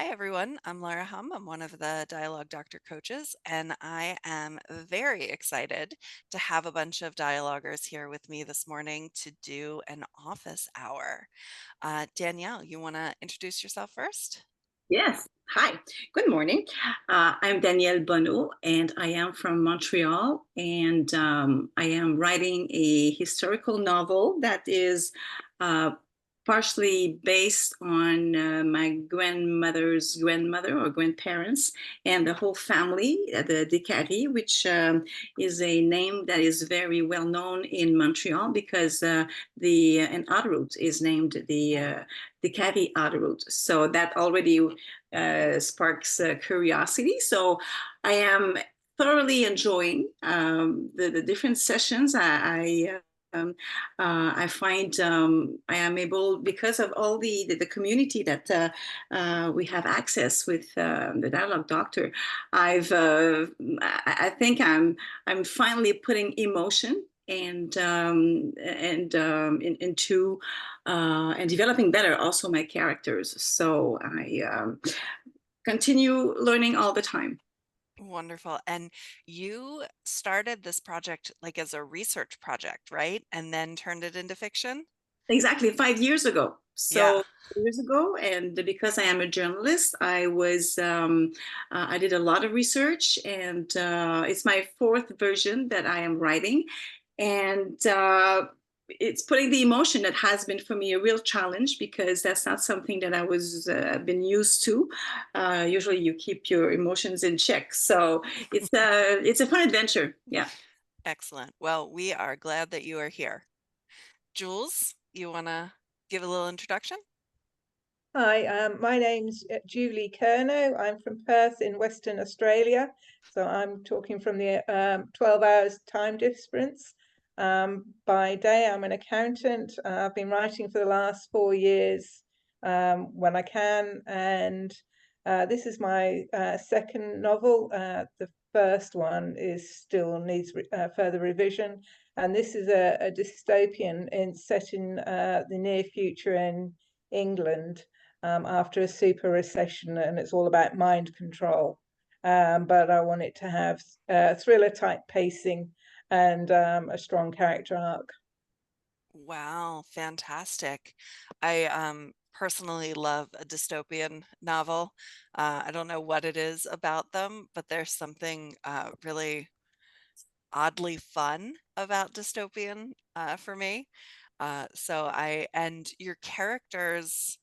Hi, everyone. I'm Laura Humm. I'm one of the Dialogue Doctor coaches, and I am very excited to have a bunch of dialoguers here with me this morning to do an office hour. Danielle, you want to introduce yourself first? Yes. Hi. Good morning. I'm Danielle Bonneau, and I am from Montreal. And I am writing a historical novel that is uh, partially based on my grandmother's grandmother or grandparents and the whole family, the Descaries, which is a name that is very well known in Montreal because the an autoroute is named the Cavie autoroute. So that already sparks curiosity. So I am thoroughly enjoying the different sessions. I find I am able, because of all the community that we have access with the Dialogue Doctor. I think I'm finally putting emotion into and developing better also my characters. So I continue learning all the time. Wonderful. And you started this project like as a research project, right? And then turned it into fiction? Exactly 5 years ago. Yeah. So years ago, and because I am a journalist, I did a lot of research, and it's my fourth version that I am writing, and it's putting the emotion that has been for me a real challenge because that's not something that I was been used to. Usually, you keep your emotions in check, so it's a fun adventure. Yeah. Excellent. Well, we are glad that you are here. Jules, you want to give a little introduction? Hi, my name's Julie Kerno. I'm from Perth in Western Australia. So I'm talking from the 12 hours time difference. By day, I'm an accountant. I've been writing for the last 4 years when I can. And this is my second novel. The first one is still needs further revision. And this is a dystopian set in the near future in England after a super recession, and it's all about mind control. But I want it to have thriller type pacing and a strong character arc. Wow, fantastic. I personally love a dystopian novel. I don't know what it is about them, but there's something really oddly fun about dystopian for me. And your characters,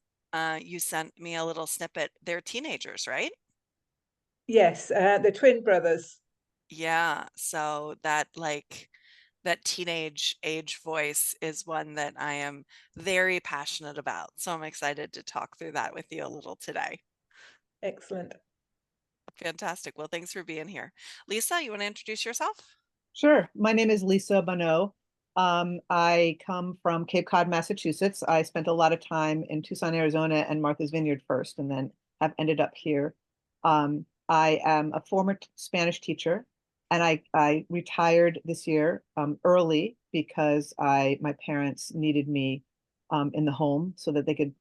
you sent me a little snippet. They're teenagers, right? Yes, the twin brothers. Yeah. So that teenage age voice is one that I am very passionate about. So I'm excited to talk through that with you a little today. Excellent. Fantastic. Well, thanks for being here. Lisa, you want to introduce yourself? Sure. My name is Lisa Bonneau. I come from Cape Cod, Massachusetts. I spent a lot of time in Tucson, Arizona, and Martha's Vineyard first, and then have ended up here. I am a former Spanish teacher, and I retired this year early because my parents needed me in the home so that they could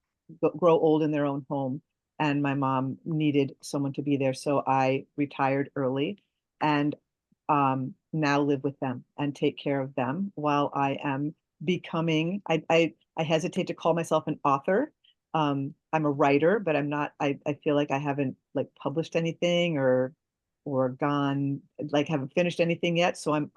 grow old in their own home, and my mom needed someone to be there, so I retired early. And now live with them and take care of them while I am becoming, I hesitate to call myself an author. I'm a writer, but I'm not, I feel like I haven't like published anything or gone, like haven't finished anything yet. So I'm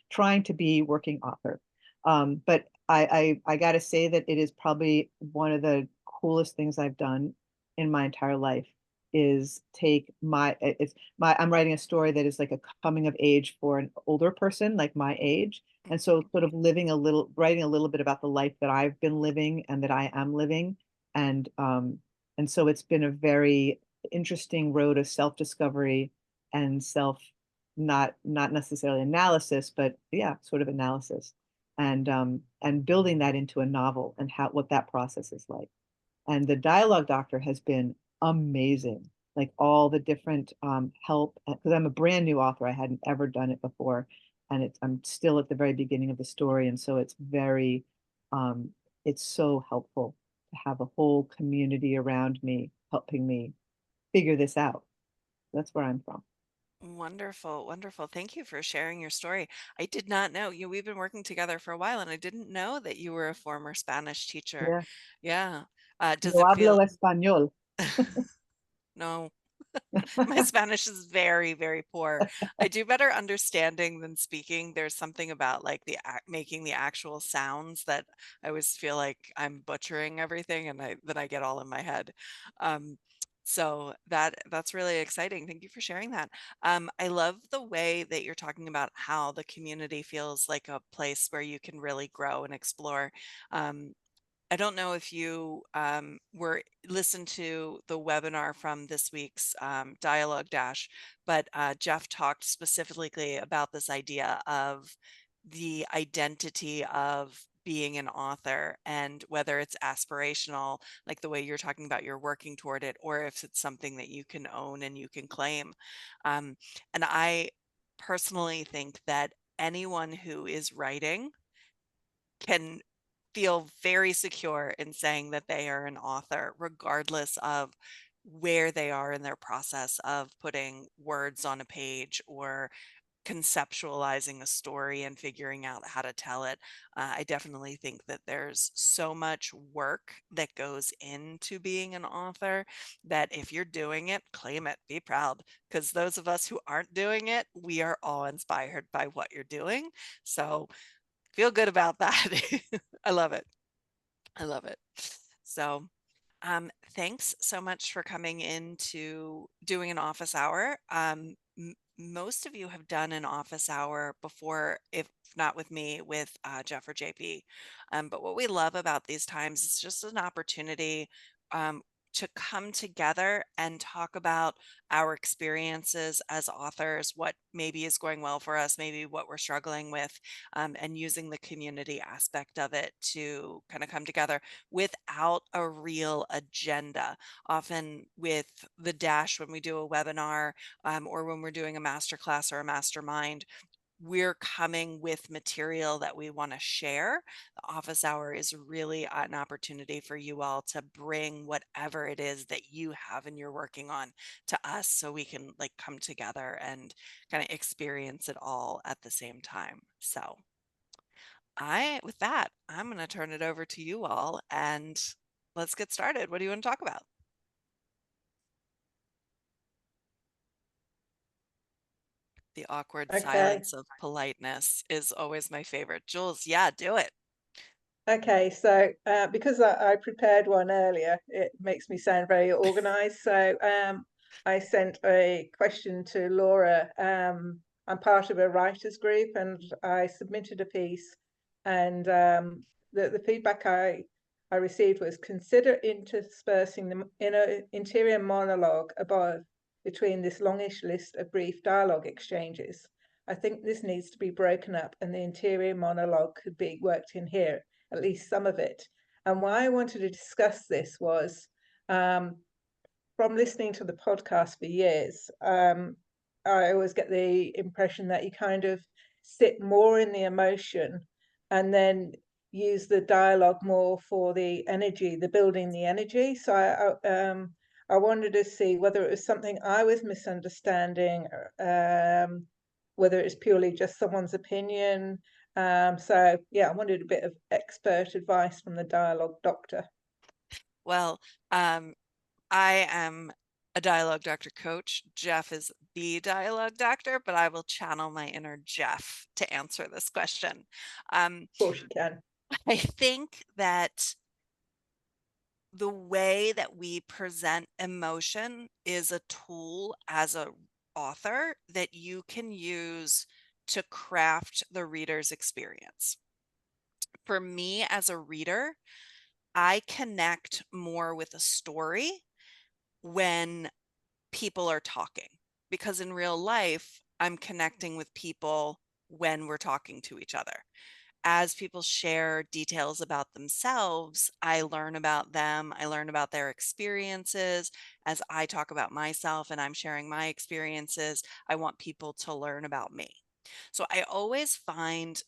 trying to be working author. But I gotta say that it is probably one of the coolest things I've done in my entire life is take my it's my I'm writing a story that is like a coming of age for an older person like my age, and so sort of writing a little bit about the life that I've been living and that I am living. And um and so it's been a very interesting road of self-discovery and self, not necessarily analysis, but yeah, sort of analysis, and building that into a novel and how what that process is like. And the dialogue doctor has been amazing. Like all the different help, because I'm a brand new author. I hadn't ever done it before. And I'm still at the very beginning of the story. And so um, it's so helpful to have a whole community around me helping me figure this out. That's where I'm from. Wonderful, wonderful. Thank you for sharing your story. I did not know you. We've been working together for a while, and I didn't know that you were a former Spanish teacher. Yeah. Yeah. Does Yo it hablo feel? español. No, my Spanish is very, very poor. I do better understanding than speaking. There's something about like making the actual sounds that I always feel like I'm butchering everything, and then I get all in my head. Um, so that's really exciting. Thank you for sharing that. I love the way that you're talking about how the community feels like a place where you can really grow and explore. Um, I don't know if you were listened to the webinar from this week's Dialogue Dash, but Jeff talked specifically about this idea of the identity of being an author and whether it's aspirational, like the way you're talking about you're working toward it, or if it's something that you can own and you can claim. Um, and I personally think that anyone who is writing can feel very secure in saying that they are an author, regardless of where they are in their process of putting words on a page or conceptualizing a story and figuring out how to tell it. I definitely think that there's so much work that goes into being an author that if you're doing it, claim it, be proud. Because those of us who aren't doing it, we are all inspired by what you're doing. So feel good about that. I love it. I love it. So, thanks so much for coming in to doing an office hour. Most of you have done an office hour before, if not with me, with Jeff or JP. But what we love about these times is just an opportunity um, to come together and talk about our experiences as authors, what maybe is going well for us, maybe what we're struggling with, and using the community aspect of it to kind of come together without a real agenda. Often with the Dash, when we do a webinar or when we're doing a masterclass or a mastermind, we're coming with material that we want to share. The office hour is really an opportunity for you all to bring whatever it is that you have and you're working on to us so we can like come together and kind of experience it all at the same time. So with that, I'm going to turn it over to you all and let's get started. What do you want to talk about? The awkward Okay. silence of politeness is always my favorite. Jules, yeah, do it. Okay, so because I prepared one earlier, it makes me sound very organized. So I sent a question to Laura. I'm part of a writers group and I submitted a piece, and the feedback I received was consider interspersing the interior monologue above between this longish list of brief dialogue exchanges. I think this needs to be broken up and the interior monologue could be worked in here, at least some of it. And why I wanted to discuss this was um, from listening to the podcast for years, I always get the impression that you kind of sit more in the emotion and then use the dialogue more for the energy, the building the energy. So I wanted to see whether it was something I was misunderstanding, whether it's purely just someone's opinion. So yeah, I wanted a bit of expert advice from the dialogue doctor. Well, I am a dialogue doctor coach. Jeff is the dialogue doctor, but I will channel my inner Jeff to answer this question. Of course you can. I think that the way that we present emotion is a tool as a author that you can use to craft the reader's experience. For me as a reader, I connect more with a story when people are talking, because in real life, I'm connecting with people when we're talking to each other. As people share details about themselves, I learn about them, I learn about their experiences. As I talk about myself and I'm sharing my experiences, I want people to learn about me. So I always find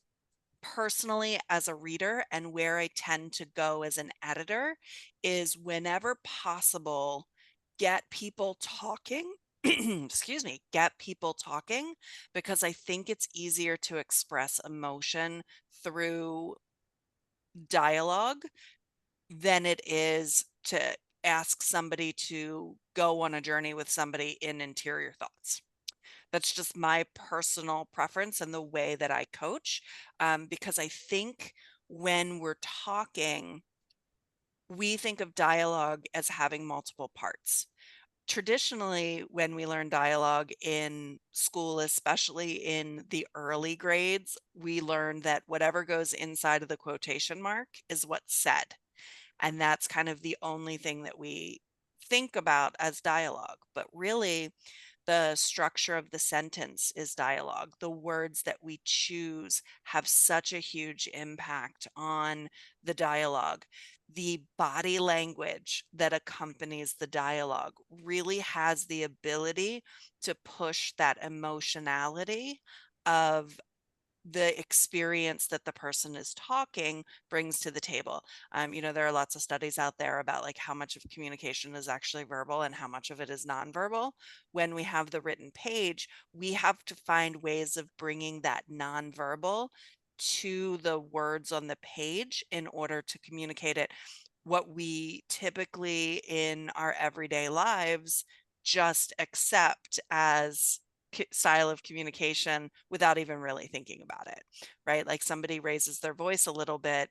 personally as a reader, and where I tend to go as an editor, is whenever possible, get people talking. Excuse me, get people talking, because I think it's easier to express emotion through dialogue than it is to ask somebody to go on a journey with somebody in interior thoughts. That's just my personal preference and the way that I coach, because I think when we're talking, we think of dialogue as having multiple parts. Traditionally, when we learn dialogue in school, especially in the early grades, we learn that whatever goes inside of the quotation mark is what's said. And that's kind of the only thing that we think about as dialogue. But really, the structure of the sentence is dialogue. The words that we choose have such a huge impact on the dialogue. The body language that accompanies the dialogue really has the ability to push that emotionality of the experience that the person is talking brings to the table. There are lots of studies out there about like how much of communication is actually verbal and how much of it is nonverbal. When we have the written page, we have to find ways of bringing that nonverbal to the words on the page in order to communicate it. What we typically in our everyday lives just accept as style of communication without even really thinking about it, right? Like somebody raises their voice a little bit,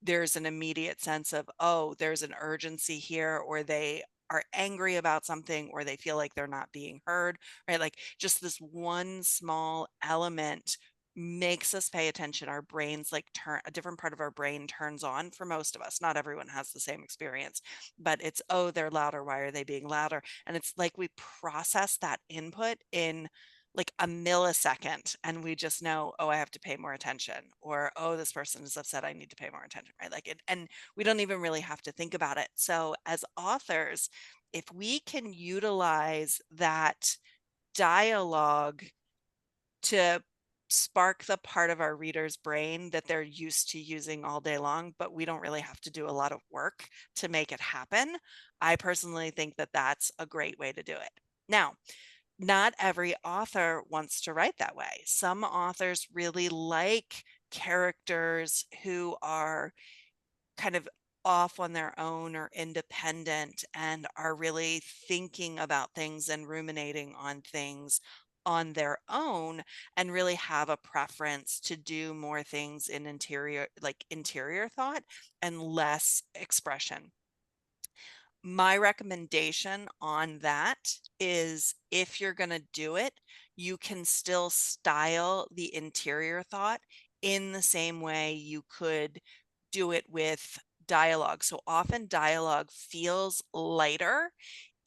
there's an immediate sense of, oh, there's an urgency here, or they are angry about something, or they feel like they're not being heard, right? Like just this one small element makes us pay attention. Our brains like turn, a different part of our brain turns on for most of us. Not everyone has the same experience, but it's, oh, they're louder. Why are they being louder? And it's like we process that input in like a millisecond, and we just know, oh, I have to pay more attention, or oh, this person is upset, I need to pay more attention, right? Like it, and we don't even really have to think about it. So as authors, if we can utilize that dialogue to spark the part of our reader's brain that they're used to using all day long, but we don't really have to do a lot of work to make it happen, I personally think that that's a great way to do it. Now, not every author wants to write that way. Some authors really like characters who are kind of off on their own or independent and are really thinking about things and ruminating on things on their own, and really have a preference to do more things in interior thought and less expression. My recommendation on that is, if you're going to do it, you can still style the interior thought in the same way you could do it with dialogue. So often dialogue feels lighter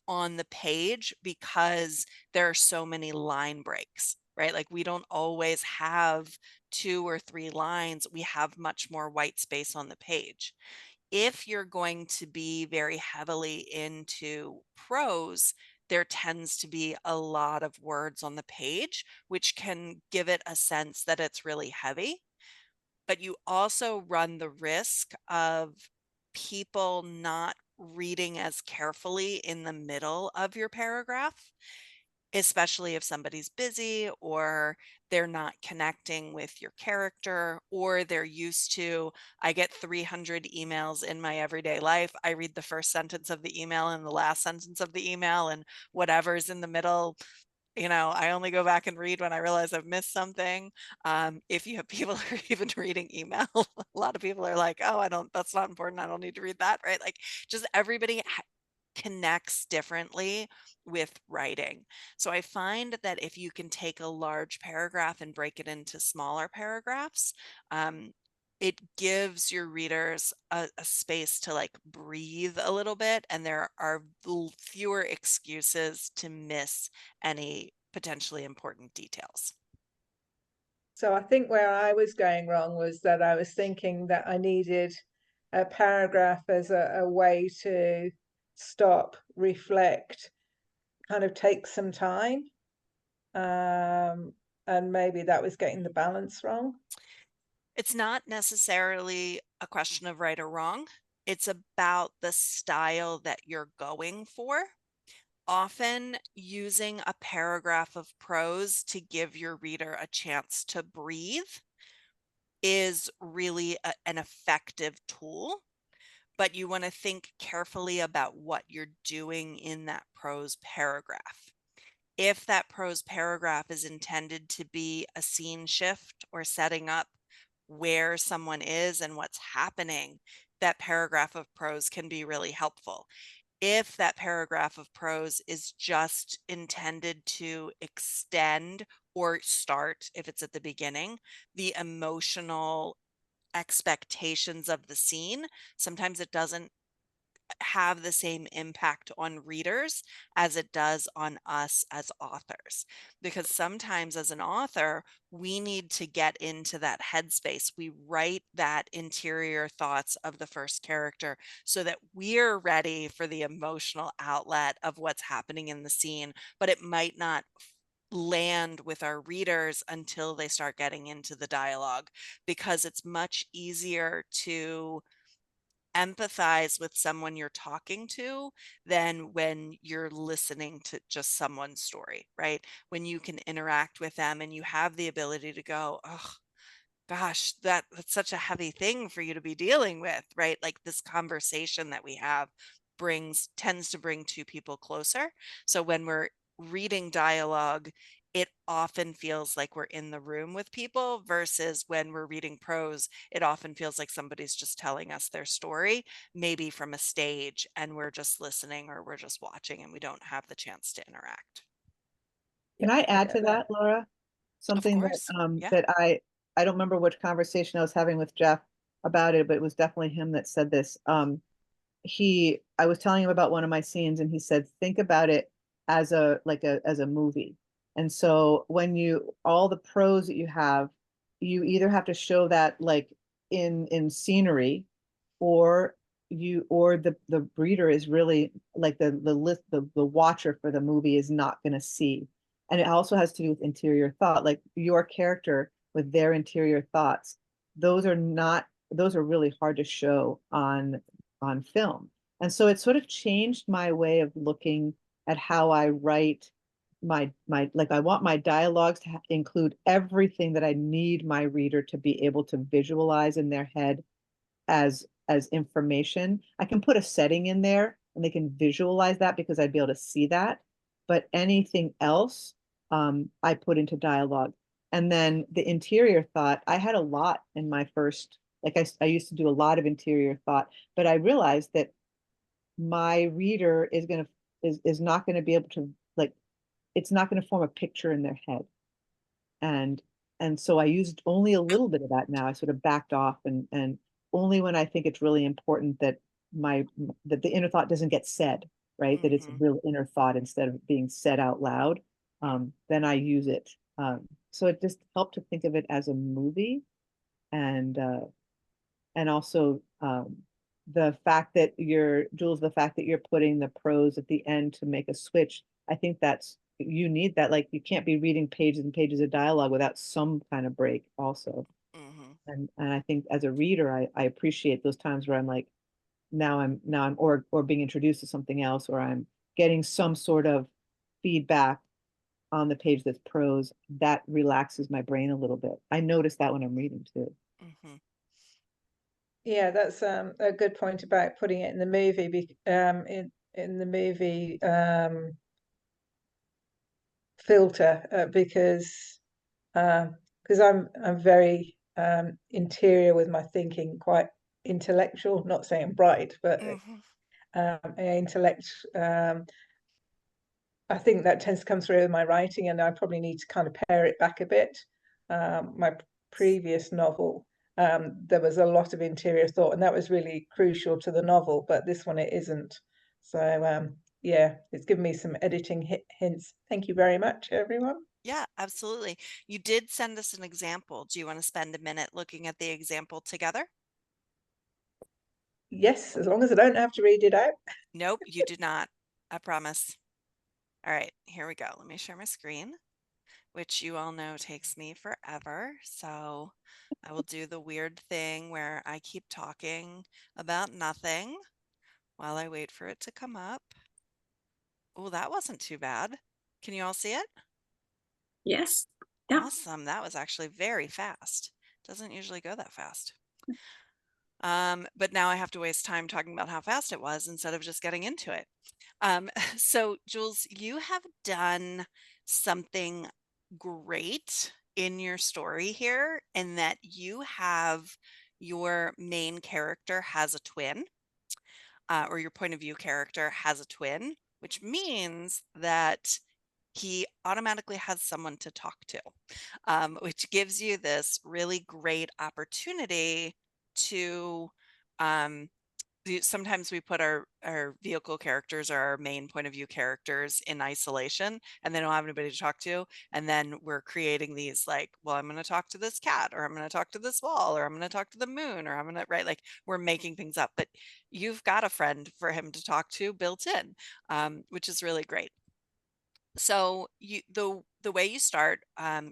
on the page because there are so many line breaks, right? Like we don't always have 2 or 3 lines. We have much more white space on the page. If you're going to be very heavily into prose, there tends to be a lot of words on the page, which can give it a sense that it's really heavy. But you also run the risk of people not reading as carefully in the middle of your paragraph, especially if somebody's busy, or they're not connecting with your character, or they're used to, I get 300 emails in my everyday life. I read the first sentence of the email and the last sentence of the email, and whatever's in the middle, I only go back and read when I realize I've missed something. If you have people who are even reading email, a lot of people are like, oh, that's not important, I don't need to read that, right? Like just everybody connects differently with writing. So I find that if you can take a large paragraph and break it into smaller paragraphs, it gives your readers a space to like breathe a little bit, and there are fewer excuses to miss any potentially important details. So I think where I was going wrong was that I was thinking that I needed a paragraph as a way to stop, reflect, kind of take some time. And maybe that was getting the balance wrong. It's not necessarily a question of right or wrong. It's about the style that you're going for. Often using a paragraph of prose to give your reader a chance to breathe is really an effective tool, but you want to think carefully about what you're doing in that prose paragraph. If that prose paragraph is intended to be a scene shift or setting up where someone is and what's happening, that paragraph of prose can be really helpful. If that paragraph of prose is just intended to extend or start, if it's at the beginning, the emotional expectations of the scene, sometimes it doesn't have the same impact on readers as it does on us as authors. Because sometimes as an author, we need to get into that headspace. We write that interior thoughts of the first character so that we're ready for the emotional outlet of what's happening in the scene, but it might not land with our readers until they start getting into the dialogue, because it's much easier to empathize with someone you're talking to than when you're listening to just someone's story, right? When you can interact with them and you have the ability to go, oh, gosh, that's such a heavy thing for you to be dealing with, right? Like this conversation that we have tends to bring two people closer. So when we're reading dialogue, it often feels like we're in the room with people, versus when we're reading prose, it often feels like somebody's just telling us their story, maybe from a stage, and we're just listening or we're just watching and we don't have the chance to interact. Can Yeah, I I add get to that. that, Laura? Of Something that course. Yeah. I don't remember which conversation I was having with Jeff about it, but it was definitely him that said this. I was telling him about one of my scenes, and he said, think about it as a movie. And so when you all the prose that you have, you either have to show that like in scenery, or the reader is really like the watcher for the movie is not going to see. And it also has to do with interior thought, like your character with their interior thoughts. Those are really hard to show on film. And so it sort of changed my way of looking at how I write my like I want my dialogues to include everything that I need my reader to be able to visualize in their head as information. I can put a setting in there and they can visualize that because I'd be able to see that. But anything else, I put into dialogue. And then the interior thought, I had a lot in my first, like I used to do a lot of interior thought, but I realized that my reader is not going to be able to like it's not going to form a picture in their head. And so I used only a little bit of that now. I sort of backed off, and only when I think it's really important that my that the inner thought doesn't get said, right? That it's a Hmm. real inner thought instead of being said out loud. Then I use it. So it just helped to think of it as a movie, and also the fact that Jules, the fact that you're putting the prose at the end to make a switch, I think that's you need that. Like you can't be reading pages and pages of dialogue without some kind of break also. Hmm. And I think as a reader, I appreciate those times where I'm like, now I'm or being introduced to something else, or I'm getting some sort of feedback on the page that's prose that relaxes my brain a little bit. I notice that when I'm reading too. Hmm. Yeah, that's a good point about putting it in the movie. In the movie filter, because I'm very interior with my thinking, quite intellectual. Not saying I'm bright, but Hmm. intellect. I think that tends to come through in my writing, and I probably need to kind of pare it back a bit. My previous novel, there was a lot of interior thought, and that was really crucial to the novel, but this one it isn't. So, yeah, it's given me some editing hints. Thank you very much, everyone. Yeah, absolutely. You did send us an example. Do you want to spend a minute looking at the example together? Yes, as long as I don't have to read it out. Nope, you do not. I promise. All right, here we go. Let me share my screen. which you all know takes me forever. So I will do the weird thing where I keep talking about nothing while I wait for it to come up. Oh, that wasn't too bad. Can you all see it? Yes. Yeah. Awesome. That was actually very fast. Doesn't usually go that fast. But now I have to waste time talking about how fast it was instead of just getting into it. So, Jules, you have done something great in your story here, in that you have your main character has a twin, or your point of view character has a twin, which means that he automatically has someone to talk to, which gives you this really great opportunity to. Um, Sometimes we put our vehicle characters or our main point of view characters in isolation, and they don't have anybody to talk to, and then we're creating these, like, well, I'm going to talk to this cat, or I'm going to talk to this wall, or I'm going to talk to the moon, or I'm going to, right, like, we're making things up, but you've got a friend for him to talk to built in, which is really great. So the way you start,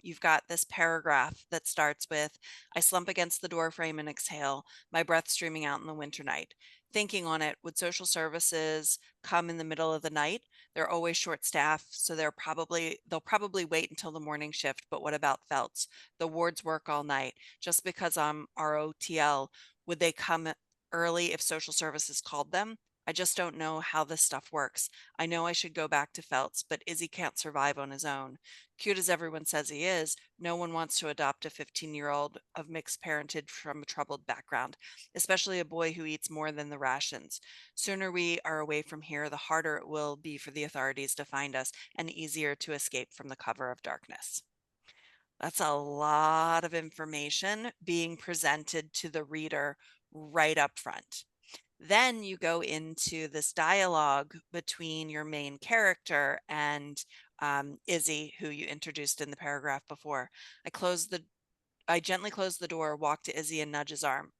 you've got this paragraph that starts with, I slump against the door frame and exhale, my breath streaming out in the winter night. Thinking on it, would social services come in the middle of the night? They're always short staffed, so they'll probably wait until the morning shift. But what about Felts? The wards work all night. Just because I'm ROTL, would they come early if social services called them? I just don't know how this stuff works. I know I should go back to Felts, but Izzy can't survive on his own. Cute as everyone says he is, no one wants to adopt a 15-year-old of mixed parentage from a troubled background, especially a boy who eats more than the rations. Sooner we are away from here, the harder it will be for the authorities to find us, and easier to escape from the cover of darkness. That's a lot of information being presented to the reader right up front. Then you go into this dialogue between your main character and Izzy, who you introduced in the paragraph before. I gently close the door, walk to Izzy, and nudge his arm.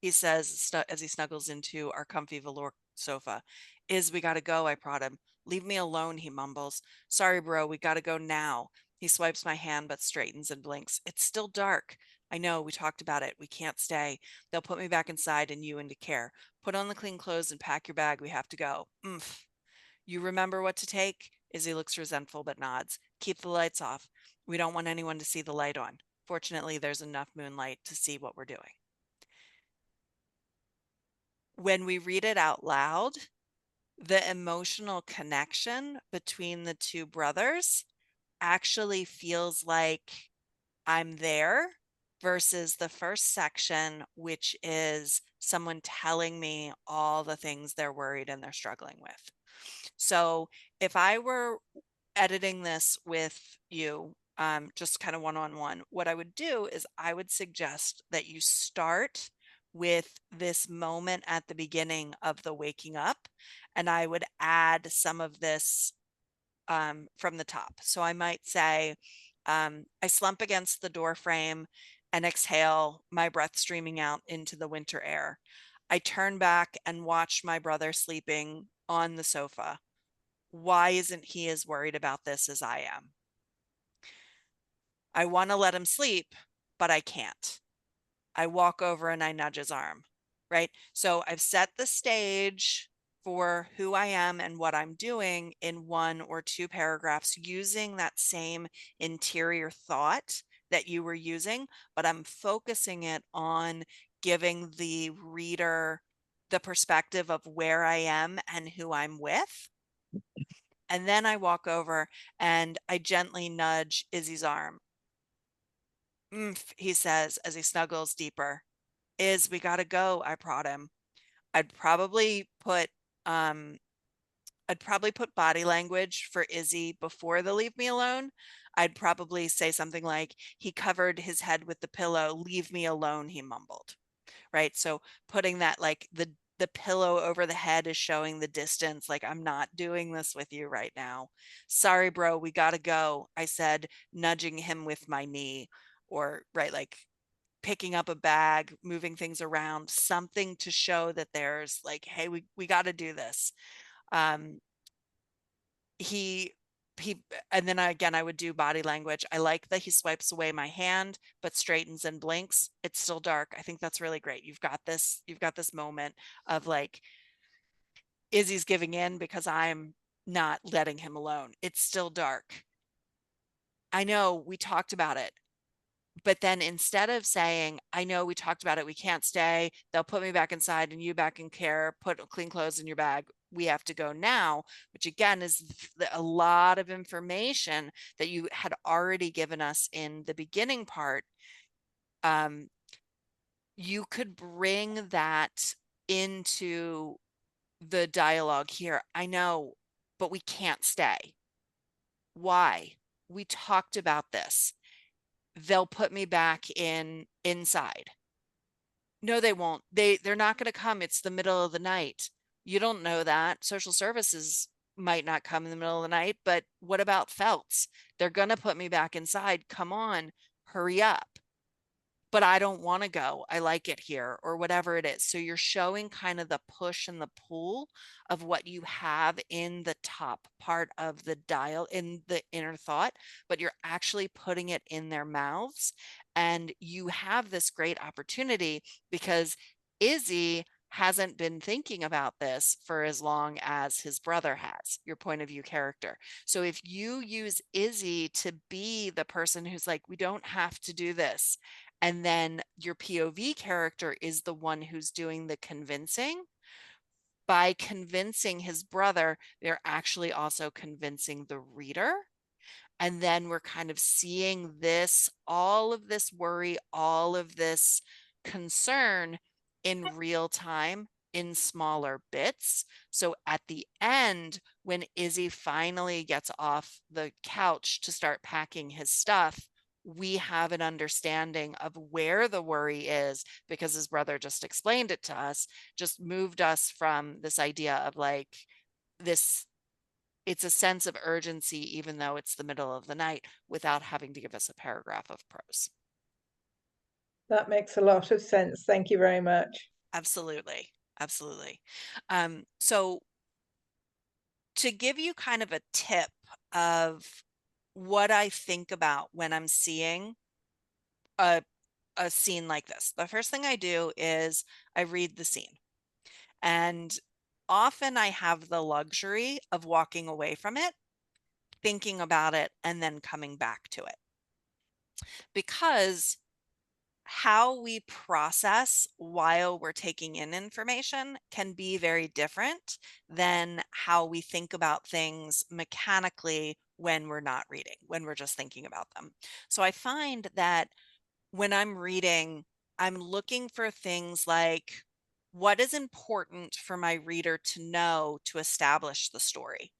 He says as he snuggles into our comfy velour sofa. We gotta go, I prod him. Leave me alone, he mumbles. Sorry, bro, we gotta go now. He swipes my hand but straightens and blinks. It's still dark. I know, we talked about it. We can't stay. They'll put me back inside and you into care. Put on the clean clothes and pack your bag. We have to go. You remember what to take? Izzy looks resentful but nods. Keep the lights off. We don't want anyone to see the light on. Fortunately, there's enough moonlight to see what we're doing. When we read it out loud, the emotional connection between the two brothers actually feels like I'm there, versus the first section, which is someone telling me all the things they're worried and they're struggling with. So if I were editing this with you, just kind of one-on-one, what I would do is I would suggest that you start with this moment at the beginning of the waking up, and I would add some of this from the top. So I might say, I slump against the door frame and exhale, my breath streaming out into the winter air. I turn back and watch my brother sleeping on the sofa. Why isn't he as worried about this as I am? I want to let him sleep, but I can't. I walk over and I nudge his arm, right? So I've set the stage for who I am and what I'm doing in one or two paragraphs using that same interior thought that you were using, but I'm focusing it on giving the reader the perspective of where I am and who I'm with. And then I walk over and I gently nudge Izzy's arm. He says as he snuggles deeper. We gotta go, I prod him. I'd probably put um I'd probably put body language for Izzy before the leave me alone. I'd probably say something like, he covered his head with the pillow, leave me alone, he mumbled. Right? So putting that, like, the pillow over the head is showing the distance, like, I'm not doing this with you right now. Sorry, bro, we gotta go, I said, nudging him with my knee. Or, right, like, picking up a bag, moving things around, something to show that there's, like, hey, we got to do this. He and then again, I would do body language. I like that he swipes away my hand, but straightens and blinks. It's still dark. I think that's really great. You've got this moment of like, Izzy's giving in because I'm not letting him alone. It's still dark. I know we talked about it. But then instead of saying, I know we talked about it, we can't stay, they'll put me back inside and you back in care, put clean clothes in your bag, we have to go now, which again is a lot of information that you had already given us in the beginning part. You could bring that into the dialogue here. I know, but we can't stay. Why? We talked about this. They'll put me back inside. No, they won't. They're not going to come. It's the middle of the night. You don't know that. Social services might not come in the middle of the night, but what about Felts? They're going to put me back inside. Come on, hurry up. But I don't want to go. I like it here, or whatever it is. So you're showing kind of the push and the pull of what you have in the top part of the dial, in the inner thought, but you're actually putting it in their mouths. And you have this great opportunity because Izzy hasn't been thinking about this for as long as his brother has, your point of view character. So if you use Izzy to be the person who's like, we don't have to do this, and then your POV character is the one who's doing the convincing. By convincing his brother, they're actually also convincing the reader. And then we're kind of seeing this, all of this worry, all of this concern in real time in smaller bits. So at the end, when Izzy finally gets off the couch to start packing his stuff, we have an understanding of where the worry is because his brother just explained it to us, just moved us from this idea of like this, it's a sense of urgency, even though it's the middle of the night, without having to give us a paragraph of prose. That makes a lot of sense. Thank you very much. Absolutely. Absolutely. So to give you kind of a tip of what I think about when I'm seeing a, a scene like this, the first thing I do is I read the scene. And often I have the luxury of walking away from it, thinking about it, and then coming back to it. Because how we process while we're taking in information can be very different than how we think about things mechanically when we're not reading, when we're just thinking about them. So I find that when I'm reading, I'm looking for things like, what is important for my reader to know to establish the story?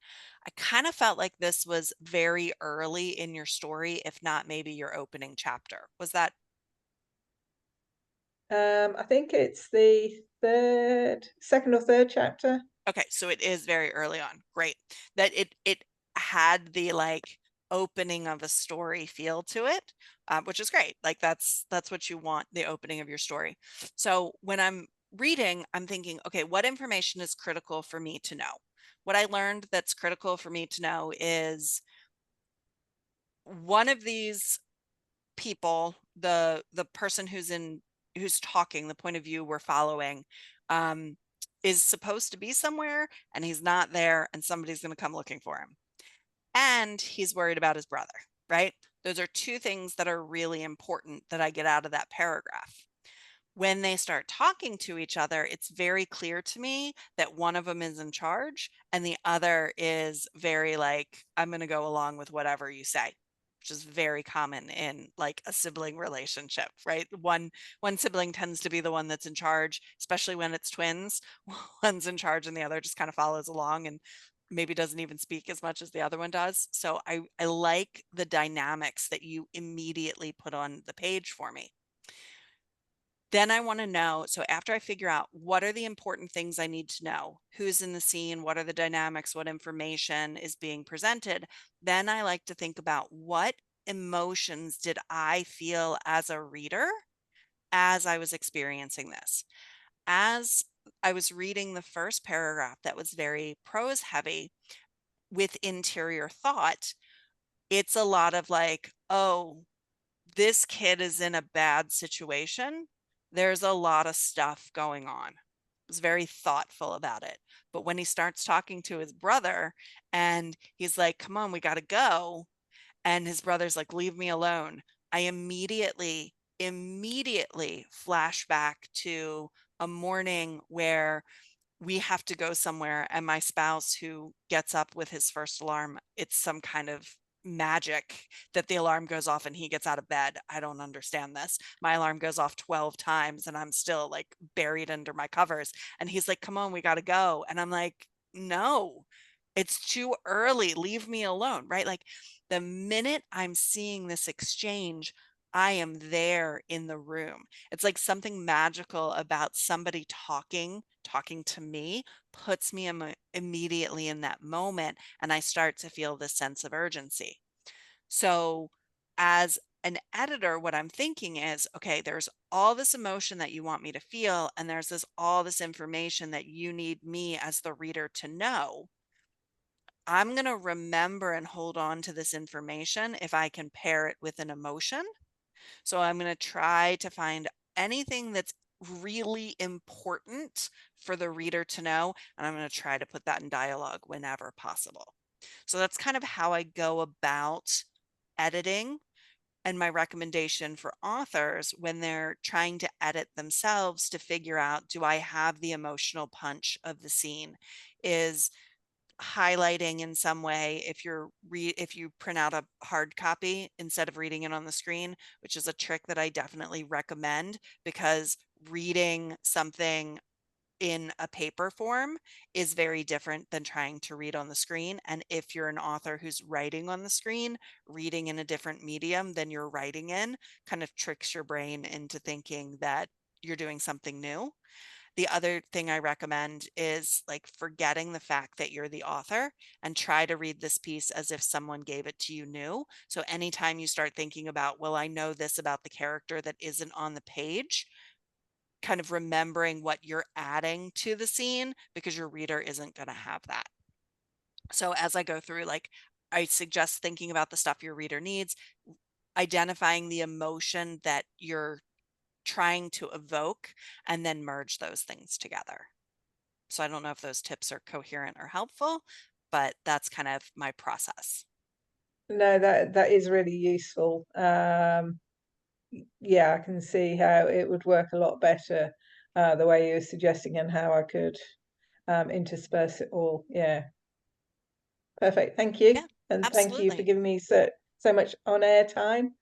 I kind of felt like this was very early in your story, if not maybe your opening chapter. Was that I think it's the second or third chapter. okay? So it is very early on. Great. That it had the like opening of a story feel to it, which is great. Like that's what you want, the opening of your story. So when I'm reading, I'm thinking, okay, what information is critical for me to know? What I learned that's critical for me to know is one of these people, the person who's talking, the point of view we're following, um, is supposed to be somewhere and he's not there, and somebody's going to come looking for him. And he's worried about his brother, right? Those are two things that are really important that I get out of that paragraph. When they start talking to each other, it's very clear to me that one of them is in charge and the other is very like, I'm going to go along with whatever you say, which is very common in like a sibling relationship, right? One sibling tends to be the one that's in charge, especially when it's twins. One's in charge and the other just kind of follows along and maybe doesn't even speak as much as the other one does. So I like the dynamics that you immediately put on the page for me. Then I want to know, so after I figure out what are the important things I need to know, who's in the scene, what are the dynamics, what information is being presented, then I like to think about what emotions did I feel as a reader as I was experiencing this. As I was reading the first paragraph that was very prose heavy, with interior thought, it's a lot of like, oh, this kid is in a bad situation. There's a lot of stuff going on. Was very thoughtful about it. But when he starts talking to his brother and he's like, come on, we got to go. And his brother's like, leave me alone. I immediately flash back to a morning where we have to go somewhere, and my spouse, who gets up with his first alarm, it's some kind of magic that the alarm goes off and he gets out of bed. I don't understand this. My alarm goes off 12 times and I'm still like buried under my covers, and he's like, come on, we got to go. And I'm like, no, it's too early, leave me alone, right? Like, the minute I'm seeing this exchange, I am there in the room. It's like something magical about somebody talking to me puts me immediately in that moment, and I start to feel this sense of urgency. So as an editor, what I'm thinking is, okay, there's all this emotion that you want me to feel, and there's all this information that you need me as the reader to know. I'm going to remember and hold on to this information if I can pair it with an emotion. So I'm going to try to find anything that's really important for the reader to know, and I'm going to try to put that in dialogue whenever possible. So that's kind of how I go about editing. And my recommendation for authors when they're trying to edit themselves to figure out, do I have the emotional punch of the scene, is highlighting in some way. If you print out a hard copy instead of reading it on the screen, which is a trick that I definitely recommend, because reading something in a paper form is very different than trying to read on the screen. And if you're an author who's writing on the screen, reading in a different medium than you're writing in kind of tricks your brain into thinking that you're doing something new. The other thing I recommend is like forgetting the fact that you're the author, and try to read this piece as if someone gave it to you new. So anytime you start thinking about, well, I know this about the character that isn't on the page, kind of remembering what you're adding to the scene, because your reader isn't going to have that. So as I go through, like, I suggest thinking about the stuff your reader needs, identifying the emotion that you're trying to evoke, and then merge those things together. So I don't know if those tips are coherent or helpful, but that's kind of my process. No, that is really useful. Yeah, I can see how it would work a lot better, the way you were suggesting, and how I could intersperse it all. Yeah, perfect. Thank you, Yeah, and thank you for absolutely. giving me so much on air time.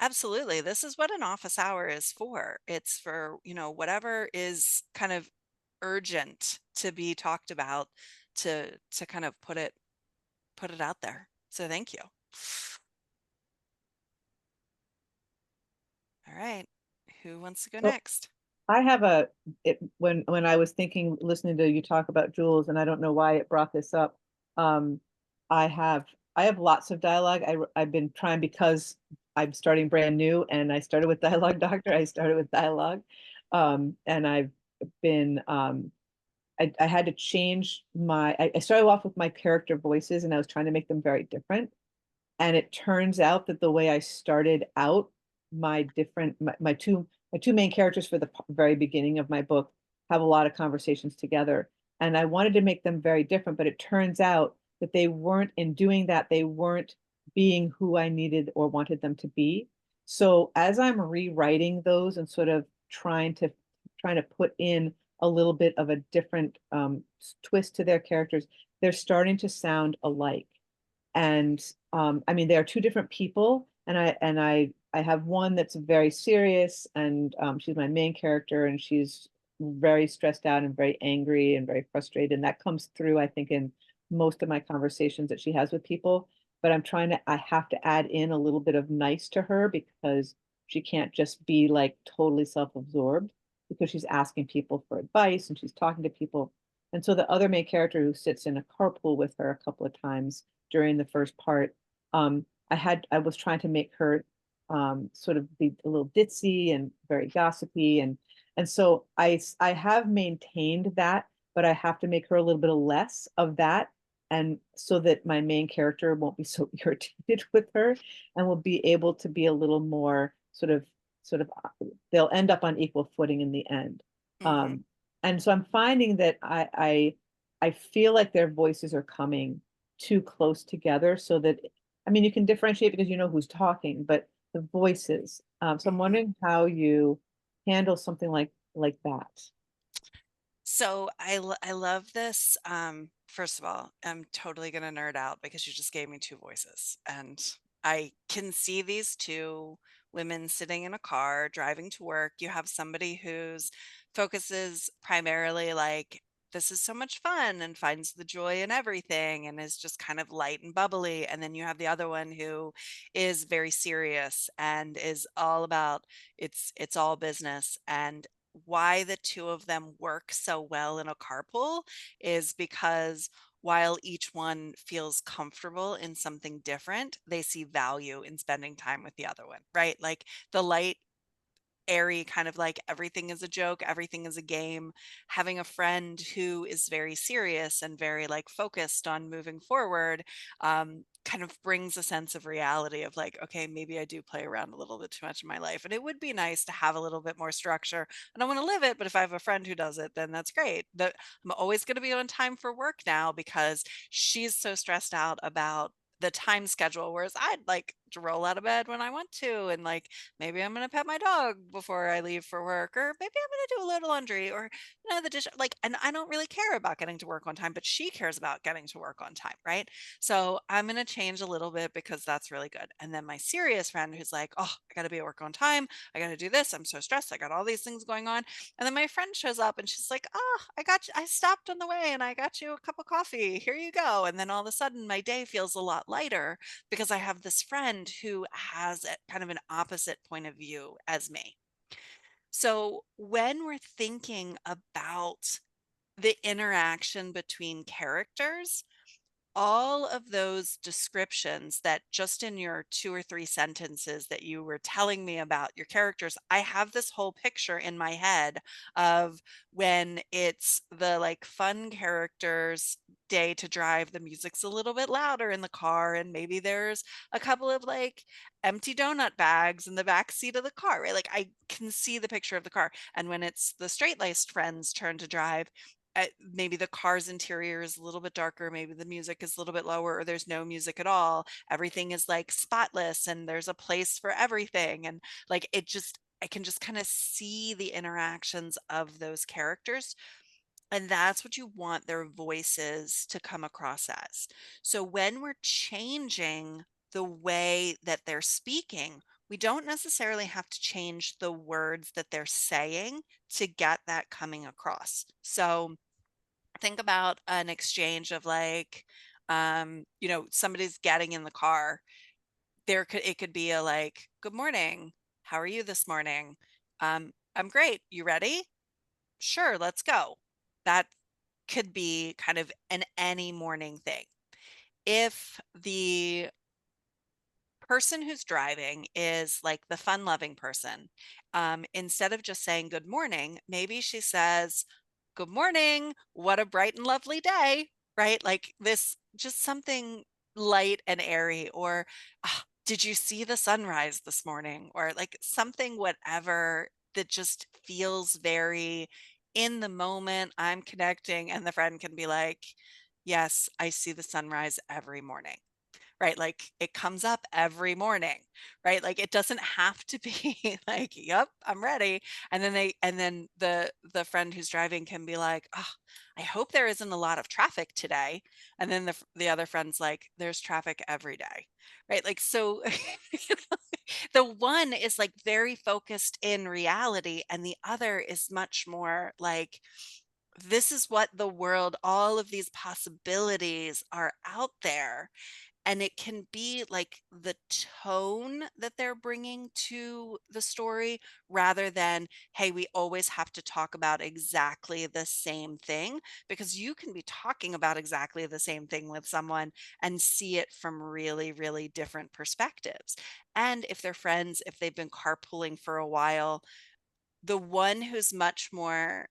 Absolutely. This is what an office hour is for. It's for, whatever is kind of urgent to be talked about, to kind of put it out there. So thank you. All right. Who wants to go Well, next? I have when I was thinking, listening to you talk about Jules, and I don't know why it brought this up. Um, I have I have lots of dialogue. I've been trying, because I'm starting brand new, and I started with Dialogue Doctor. I started with dialogue, and I've been I had to change I started off with my character voices, and I was trying to make them very different. And it turns out that the way I started out, my two main characters for the very beginning of my book have a lot of conversations together, and I wanted to make them very different, but it turns out that they weren't, in doing that, they weren't being who I needed or wanted them to be. So as I'm rewriting those and sort of trying to put in a little bit of a different twist to their characters, they're starting to sound alike. And I mean, they are two different people, and I have one that's very serious, and she's my main character, and she's very stressed out and very angry and very frustrated, and that comes through, I think, in most of my conversations that she has with people. But I have to add in a little bit of nice to her, because she can't just be like totally self-absorbed, because she's asking people for advice and she's talking to people. And so the other main character, who sits in a carpool with her a couple of times during the first part, I was trying to make her sort of be a little ditzy and very gossipy, and so I have maintained that, but I have to make her a little bit less of that, and so that my main character won't be so irritated with her and will be able to be a little more they'll end up on equal footing in the end. Hmm. Um, and so I'm finding that I feel like their voices are coming too close together so that, I mean, you can differentiate because you know who's talking, but the voices. So I'm Hmm. wondering how you handle something like that. So I love this. First of all, I'm totally gonna nerd out because you just gave me two voices, and I can see these two women sitting in a car driving to work. You have somebody whose focus is primarily like, this is so much fun and finds the joy in everything and is just kind of light and bubbly. And then you have the other one who is very serious and is all about, it's all business. And why the two of them work so well in a carpool is because while each one feels comfortable in something different, they see value in spending time with the other one, right? Like the light, airy kind of like everything is a joke, everything is a game. Having a friend who is very serious and very like focused on moving forward, kind of brings a sense of reality of like, okay, maybe I do play around a little bit too much in my life. And it would be nice to have a little bit more structure. I don't want to live it, but if I have a friend who does it, then that's great. I'm always going to be on time for work now because she's so stressed out about the time schedule, whereas I'd like to roll out of bed when I want to, and like maybe I'm gonna pet my dog before I leave for work, or maybe I'm gonna do a load of laundry, or the dish. Like, and I don't really care about getting to work on time, but she cares about getting to work on time, right? So I'm gonna change a little bit because that's really good. And then my serious friend who's like, oh, I gotta be at work on time. I gotta do this. I'm so stressed. I got all these things going on. And then my friend shows up and she's like, oh, I got you. I stopped on the way and I got you a cup of coffee. Here you go. And then all of a sudden my day feels a lot lighter because I have this friend who has a kind of an opposite point of view as me. So when we're thinking about the interaction between characters, all of those descriptions that just in your two or three sentences that you were telling me about your characters, I have this whole picture in my head of when it's the like fun characters day to drive, the music's a little bit louder in the car, and maybe there's a couple of like empty donut bags in the back seat of the car, right? Like I can see the picture of the car. And when it's the straight laced friends turn to drive, maybe the car's interior is a little bit darker, maybe the music is a little bit lower, or there's no music at all. Everything is like spotless and there's a place for everything. And like I can just kind of see the interactions of those characters. And that's what you want their voices to come across as. So when we're changing the way that they're speaking, we don't necessarily have to change the words that they're saying to get that coming across. So think about an exchange of like, somebody's getting in the car. It could be a like, good morning, how are you this morning? I'm great, you ready? Sure, let's go. That could be kind of an any morning thing. If the person who's driving is like the fun loving person, instead of just saying good morning, maybe she says, good morning, what a bright and lovely day, right? Like this, just something light and airy, or "Ah, did you see the sunrise this morning?" Or like something, whatever, that just feels very in the moment. I'm connecting, and the friend can be like, yes, I see the sunrise every morning, right? Like it comes up every morning, right? Like it doesn't have to be like, yep, I'm ready. And then the friend who's driving can be like, oh, I hope there isn't a lot of traffic today. And then the other friend's like, there's traffic every day, right? Like so the one is like very focused in reality, and the other is much more like, this is what the world, all of these possibilities are out there. And it can be like the tone that they're bringing to the story, rather than, hey, we always have to talk about exactly the same thing, because you can be talking about exactly the same thing with someone and see it from really, really different perspectives. And if they're friends, if they've been carpooling for a while, the one who's much more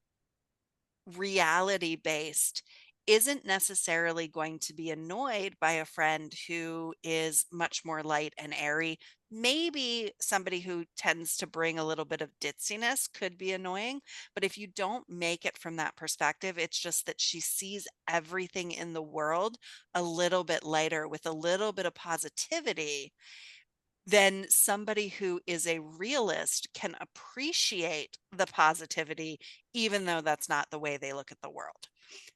reality based isn't necessarily going to be annoyed by a friend who is much more light and airy. Maybe somebody who tends to bring a little bit of ditziness could be annoying, but if you don't make it from that perspective, it's just that she sees everything in the world a little bit lighter with a little bit of positivity, then somebody who is a realist can appreciate the positivity, even though that's not the way they look at the world.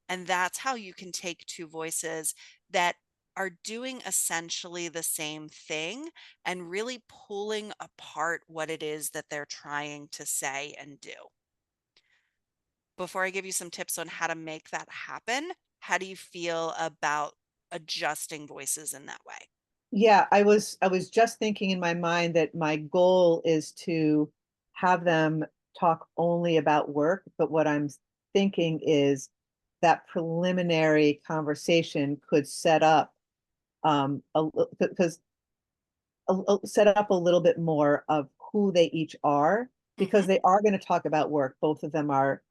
And that's how you can take two voices that are doing essentially the same thing and really pulling apart what it is that they're trying to say and do. Before I give you some tips on how to make that happen, how do you feel about adjusting voices in that way? Yeah, I was just thinking in my mind that my goal is to have them talk only about work, but what I'm thinking is that preliminary conversation could set up because set up a little bit more of who they each are, because Mhm. they are going to talk about work. Both of them are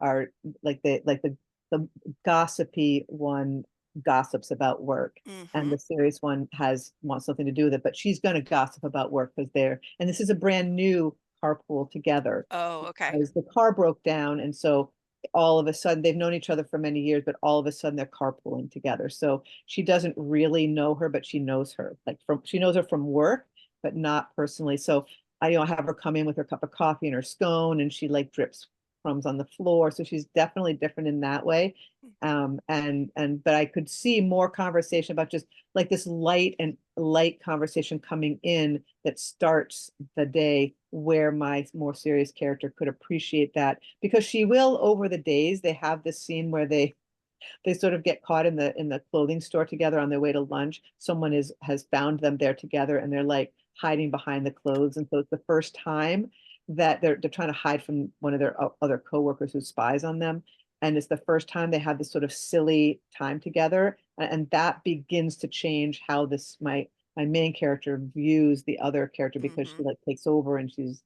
the gossipy one gossips about work, and Mhm. the serious one has wants something to do with it. But she's going to gossip about work because they're and this is a brand new carpool together Oh, okay. because the car broke down, and so all of a sudden they've known each other for many years, but all of a sudden they're carpooling together. So she doesn't really know her, but she knows her she knows her from work, but not personally. So I have her come in with her cup of coffee and her scone, and she like drips crumbs on the floor. So she's definitely different in that way. But I could see more conversation about just like this light conversation coming in that starts the day, where my more serious character could appreciate that, because she will, over the days. They have this scene where they sort of get caught in the clothing store together on their way to lunch. Someone has found them there together, and they're like hiding behind the clothes. And so it's the first time that they're trying to hide from one of their other coworkers who spies on them. And it's the first time they have this sort of silly time together. And that begins to change how this my main character views the other character, because she Mhm. like takes over and she's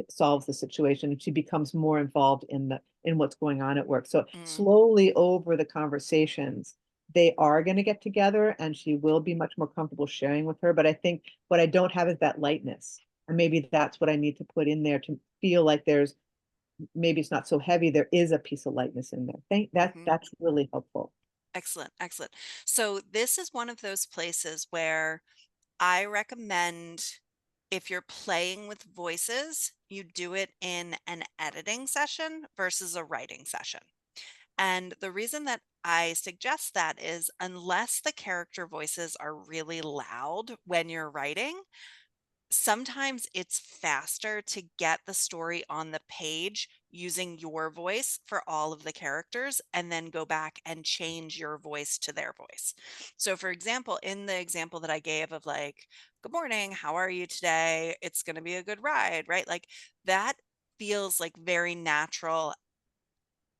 solves the situation, and she becomes more involved in what's going on at work. So Mm. slowly over the conversations, they are going to get together, and she will be much more comfortable sharing with her. But I think what I don't have is that lightness, and maybe that's what I need to put in there to feel like there's maybe it's not so heavy. There is a piece of lightness in there. Thank that Mhm. that's really helpful. Excellent, excellent. So this is one of those places where I recommend, if you're playing with voices, you do it in an editing session versus a writing session. And the reason that I suggest that is, unless the character voices are really loud when you're writing, sometimes it's faster to get the story on the page using your voice for all of the characters and then go back and change your voice to their voice. So, for example, in the example that I gave of like, good morning, how are you today? It's going to be a good ride, right? Like that feels like very natural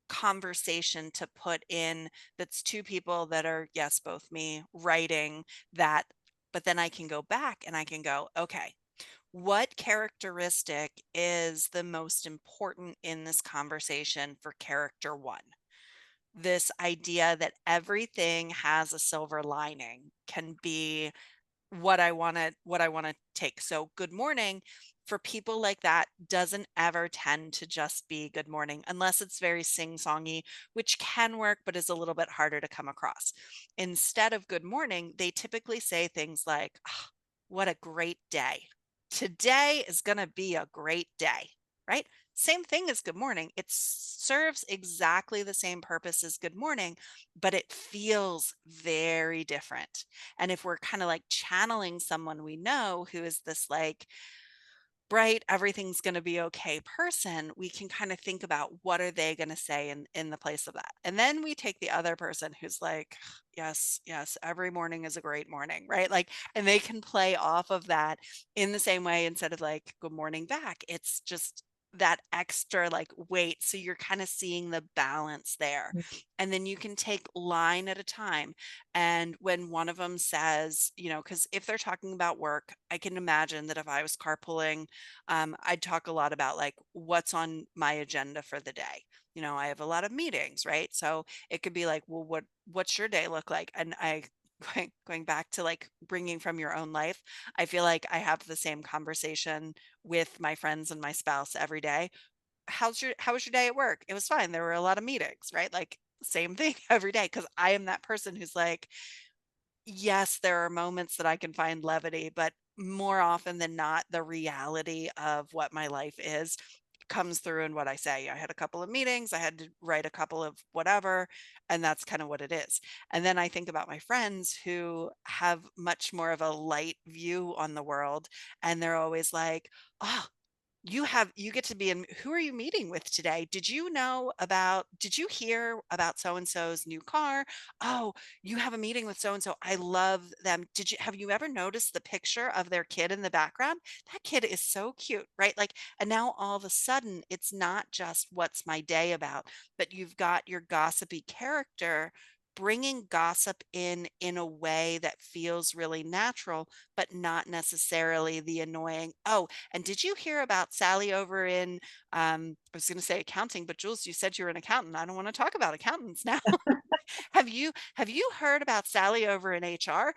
conversation to put in, that's two people that are, yes, both me writing that, but then I can go back and I can go, okay, what characteristic is the most important in this conversation for character one? This idea that everything has a silver lining can be what I want to take. So good morning for people like that doesn't ever tend to just be good morning unless it's very sing-songy, which can work but is a little bit harder to come across. Instead of good morning, they typically say things like, "Ah, what a great day. Today is going to be a great day." Right? Same thing as good morning. It serves exactly the same purpose as good morning, but it feels very different. And if we're kind of like channeling someone we know who is this like bright, everything's going to be okay person, we can kind of think about what are they going to say in the place of that. And then we take the other person who's like, yes, yes, every morning is a great morning, right? Like, and they can play off of that in the same way. Instead of like good morning back, it's just that extra like weight, so you're kind of seeing the balance there. And then you can take line at a time, and when one of them says, you know, because if they're talking about work, I can imagine that if I was carpooling, I'd talk a lot about like what's on my agenda for the day. You know, I have a lot of meetings, right? So it could be like, well, what's your day look like? And I going back to like bringing from your own life, I feel like I have the same conversation with my friends and my spouse every day. How was your day at work? It was fine. There were a lot of meetings, right? Like same thing every day, because I am that person who's like, yes, there are moments that I can find levity, but more often than not, the reality of what my life is comes through in what I say. I had a couple of meetings, I had to write a couple of whatever, and that's kind of what it is. And then I think about my friends who have much more of a light view on the world, and they're always like, oh, you get to be in, who are you meeting with today? Did you hear about so and so's new car? Oh, you have a meeting with so and so. I love them. Have you ever noticed the picture of their kid in the background? That kid is so cute, right? Like, and now all of a sudden it's not just what's my day about, but you've got your gossipy character bringing gossip in a way that feels really natural, but not necessarily the annoying, oh, and did you hear about Sally over in, I was going to say accounting, but Jules, you said you're an accountant. I don't want to talk about accountants now. Have you heard about Sally over in HR?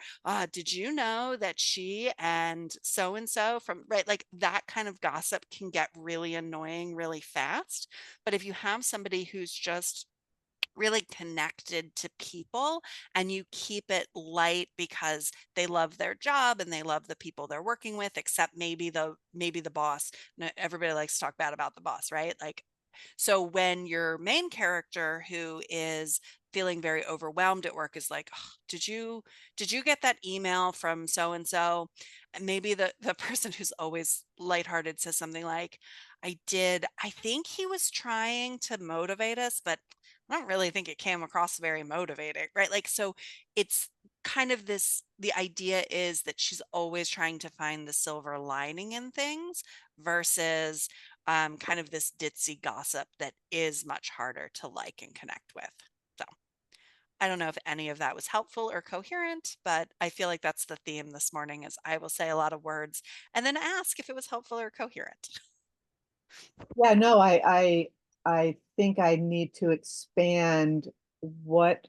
Did you know that she and so from, right? Like that kind of gossip can get really annoying really fast. But if you have somebody who's just really connected to people and you keep it light because they love their job and they love the people they're working with, except maybe the boss. Everybody likes to talk bad about the boss, right? Like, so when your main character who is feeling very overwhelmed at work is like, "Oh, did you get that email from so and so?" And maybe the person who's always lighthearted says something like, "I did. I think he was trying to motivate us, but I don't really think it came across very motivating," right? Like, so it's kind of this, the idea is that she's always trying to find the silver lining in things versus kind of this ditzy gossip that is much harder to like and connect with. So I don't know if any of that was helpful or coherent, but I feel like that's the theme this morning is I will say a lot of words and then ask if it was helpful or coherent. Yeah, no, I think I need to expand what,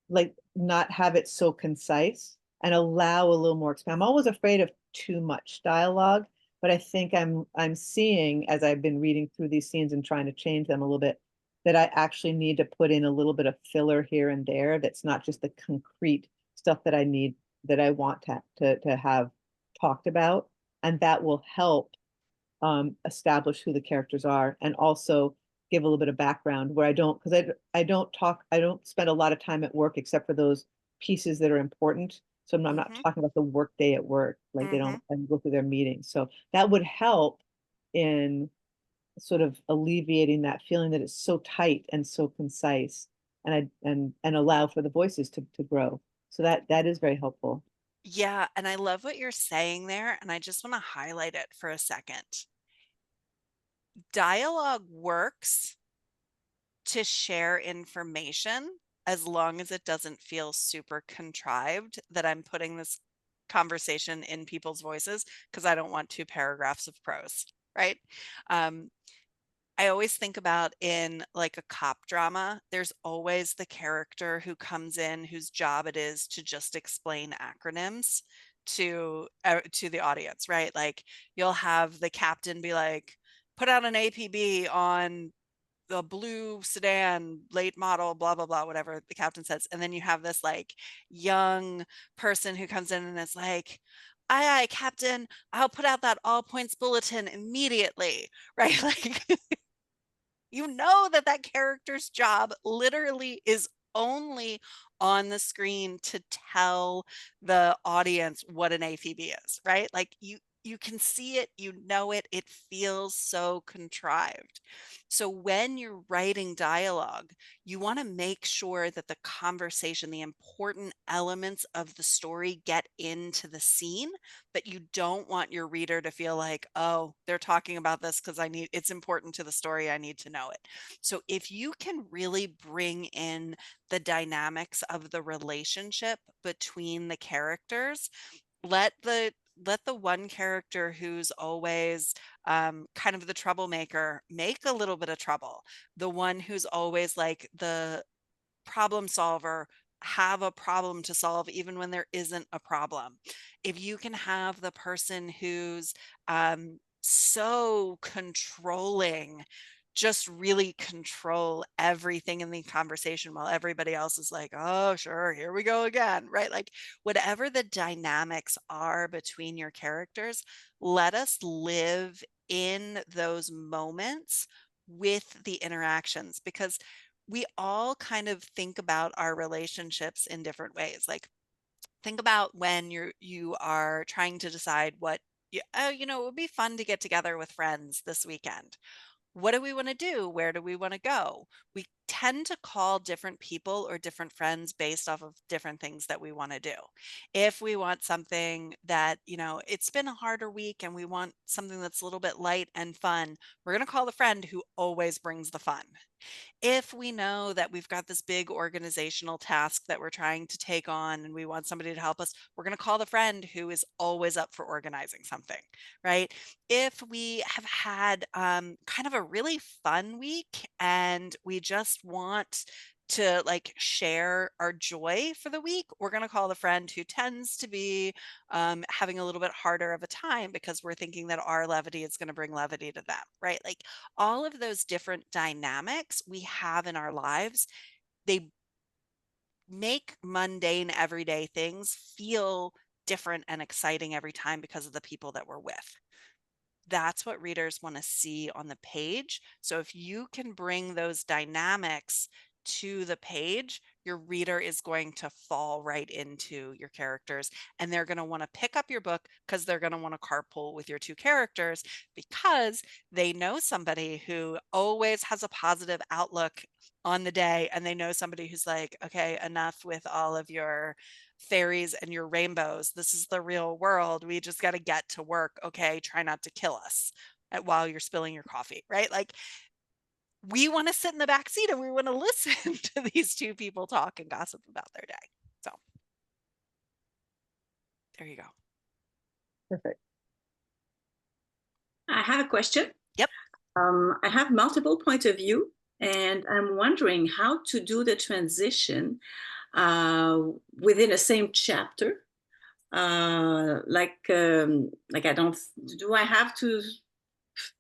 like, not have it so concise and allow a little more expand. I'm always afraid of too much dialogue, but I think I'm seeing as I've been reading through these scenes and trying to change them a little bit that I actually need to put in a little bit of filler here and there that's not just the concrete stuff that I need, that I want to have talked about, and that will help establish who the characters are and also give a little bit of background where I don't, because I don't spend a lot of time at work except for those pieces that are important. So I'm not Hmm. talking about the work day at work, like they Hmm. don't and go through their meetings. So that would help in sort of alleviating that feeling that it's so tight and so concise, and allow for the voices to grow. So that is very helpful. Yeah, and I love what you're saying there, and I just want to highlight it for a second. Dialogue works to share information as long as it doesn't feel super contrived that I'm putting this conversation in people's voices because I don't want 2 paragraphs of prose, right? Um, I always think about in like a cop drama, there's always the character who comes in whose job it is to just explain acronyms to the audience, right? Like you'll have the captain be like, put out an APB on the blue sedan, late model, blah, blah, blah, whatever the captain says. And then you have this like young person who comes in and is like, aye, aye, captain, I'll put out that all points bulletin immediately, right? Like, you know that that character's job literally is only on the screen to tell the audience what an APB is, right? Like you can see it, you know it, it feels so contrived. So when you're writing dialogue, you want to make sure that the conversation, the important elements of the story get into the scene, but you don't want your reader to feel like, oh, they're talking about this because it's important to the story, I need to know it. So if you can really bring in the dynamics of the relationship between the characters, let the let the one character who's always kind of the troublemaker make a little bit of trouble. The one who's always like the problem solver have a problem to solve even when there isn't a problem. If you can have the person who's so controlling just really control everything in the conversation while everybody else is like, oh, sure, here we go again, right? Like, whatever the dynamics are between your characters, let us live in those moments with the interactions, because we all kind of think about our relationships in different ways. Like, think about when you are trying to decide what oh, it would be fun to get together with friends this weekend. What do we want to do? Where do we want to go? We tend to call different people or different friends based off of different things that we want to do. If we want something that, it's been a harder week and we want something that's a little bit light and fun, we're going to call the friend who always brings the fun. If we know that we've got this big organizational task that we're trying to take on and we want somebody to help us, we're going to call the friend who is always up for organizing something, right? If we have had kind of a really fun week and we just want to like share our joy for the week, we're going to call the friend who tends to be having a little bit harder of a time because we're thinking that our levity is going to bring levity to them, right? Like, all of those different dynamics we have in our lives, they make mundane everyday things feel different and exciting every time because of the people that we're with. That's what readers want to see on the page. So if you can bring those dynamics to the page, your reader is going to fall right into your characters, and they're going to want to pick up your book because they're going to want to carpool with your two characters, because they know somebody who always has a positive outlook on the day, and they know somebody who's like, okay, enough with all of your fairies and your rainbows. This is the real world. We just got to get to work. Okay, try not to kill us while you're spilling your coffee, right? Like, we want to sit in the back seat and we want to listen to these two people talk and gossip about their day. So there you go. Perfect. I have a question. Yep. I have multiple points of view, and I'm wondering how to do the transition uh, within the same chapter. Like I don't. Do I have to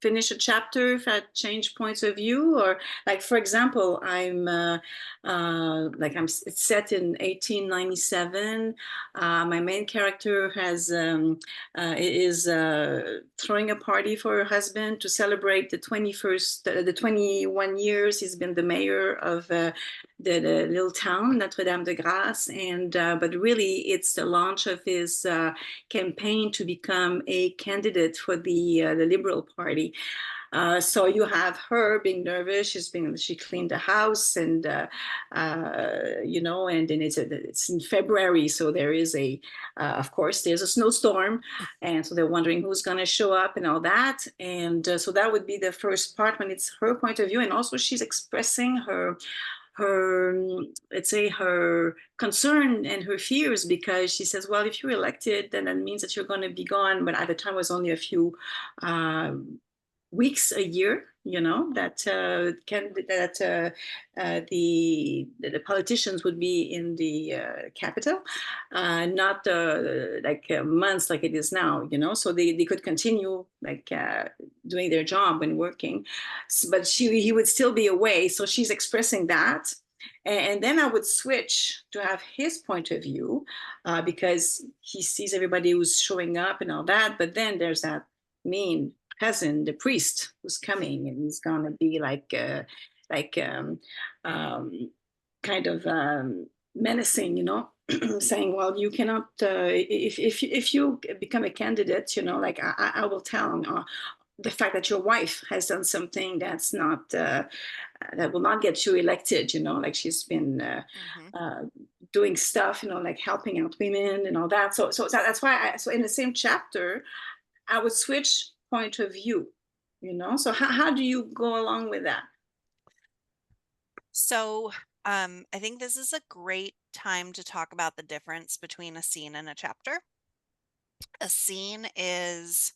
finish a chapter if I change points of view? Or like, for example, it's set in 1897. My main character is throwing a party for her husband to celebrate the 21 years he's been the mayor of the little town Notre Dame de Grâce, and but really it's the launch of his campaign to become a candidate for the Liberal Party. So you have her being nervous. She cleaned the house, and and then it's in February, so there is of course there's a snowstorm, and so they're wondering who's going to show up and all that. And so that would be the first part when it's her point of view, and also she's expressing her let's say her concern and her fears, because she says, well, if you're elected, then that means that you're going to be gone. But at the time it was only a few weeks a year, that the politicians would be in the capital, not like months like it is now, so they could continue like doing their job and working, but he would still be away. So she's expressing that. And then I would switch to have his point of view, because he sees everybody who's showing up and all that. But then there's that mean cousin, the priest, who's coming, and he's gonna be like kind of menacing, saying, well, you cannot, if you become a candidate, like I will tell the fact that your wife has done something that's not, that will not get you elected, like she's been Mhm. uh, doing stuff, like helping out women and all that. So that's why so in the same chapter, I would switch point of view, So how do you go along with that? So, I think this is a great time to talk about the difference between a scene and a chapter. A scene is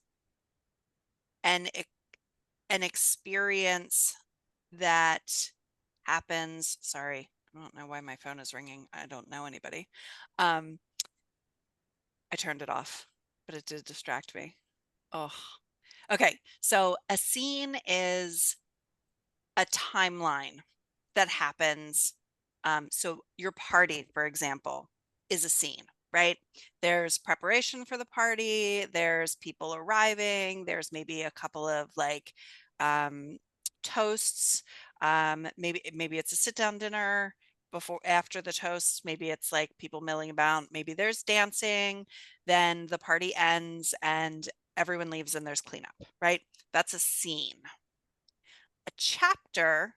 an an experience that happens. Sorry, I don't know why my phone is ringing. I don't know anybody. Um, I turned it off, but it did distract me. Oh, okay. So a scene is a timeline that happens. So your party, for example, is a scene, right? There's preparation for the party, there's people arriving, there's maybe a couple of like um, toasts. Maybe it's a sit down dinner before after the toasts. Maybe it's like people milling about. Maybe there's dancing. Then the party ends and everyone leaves and there's cleanup, right? That's a scene. A chapter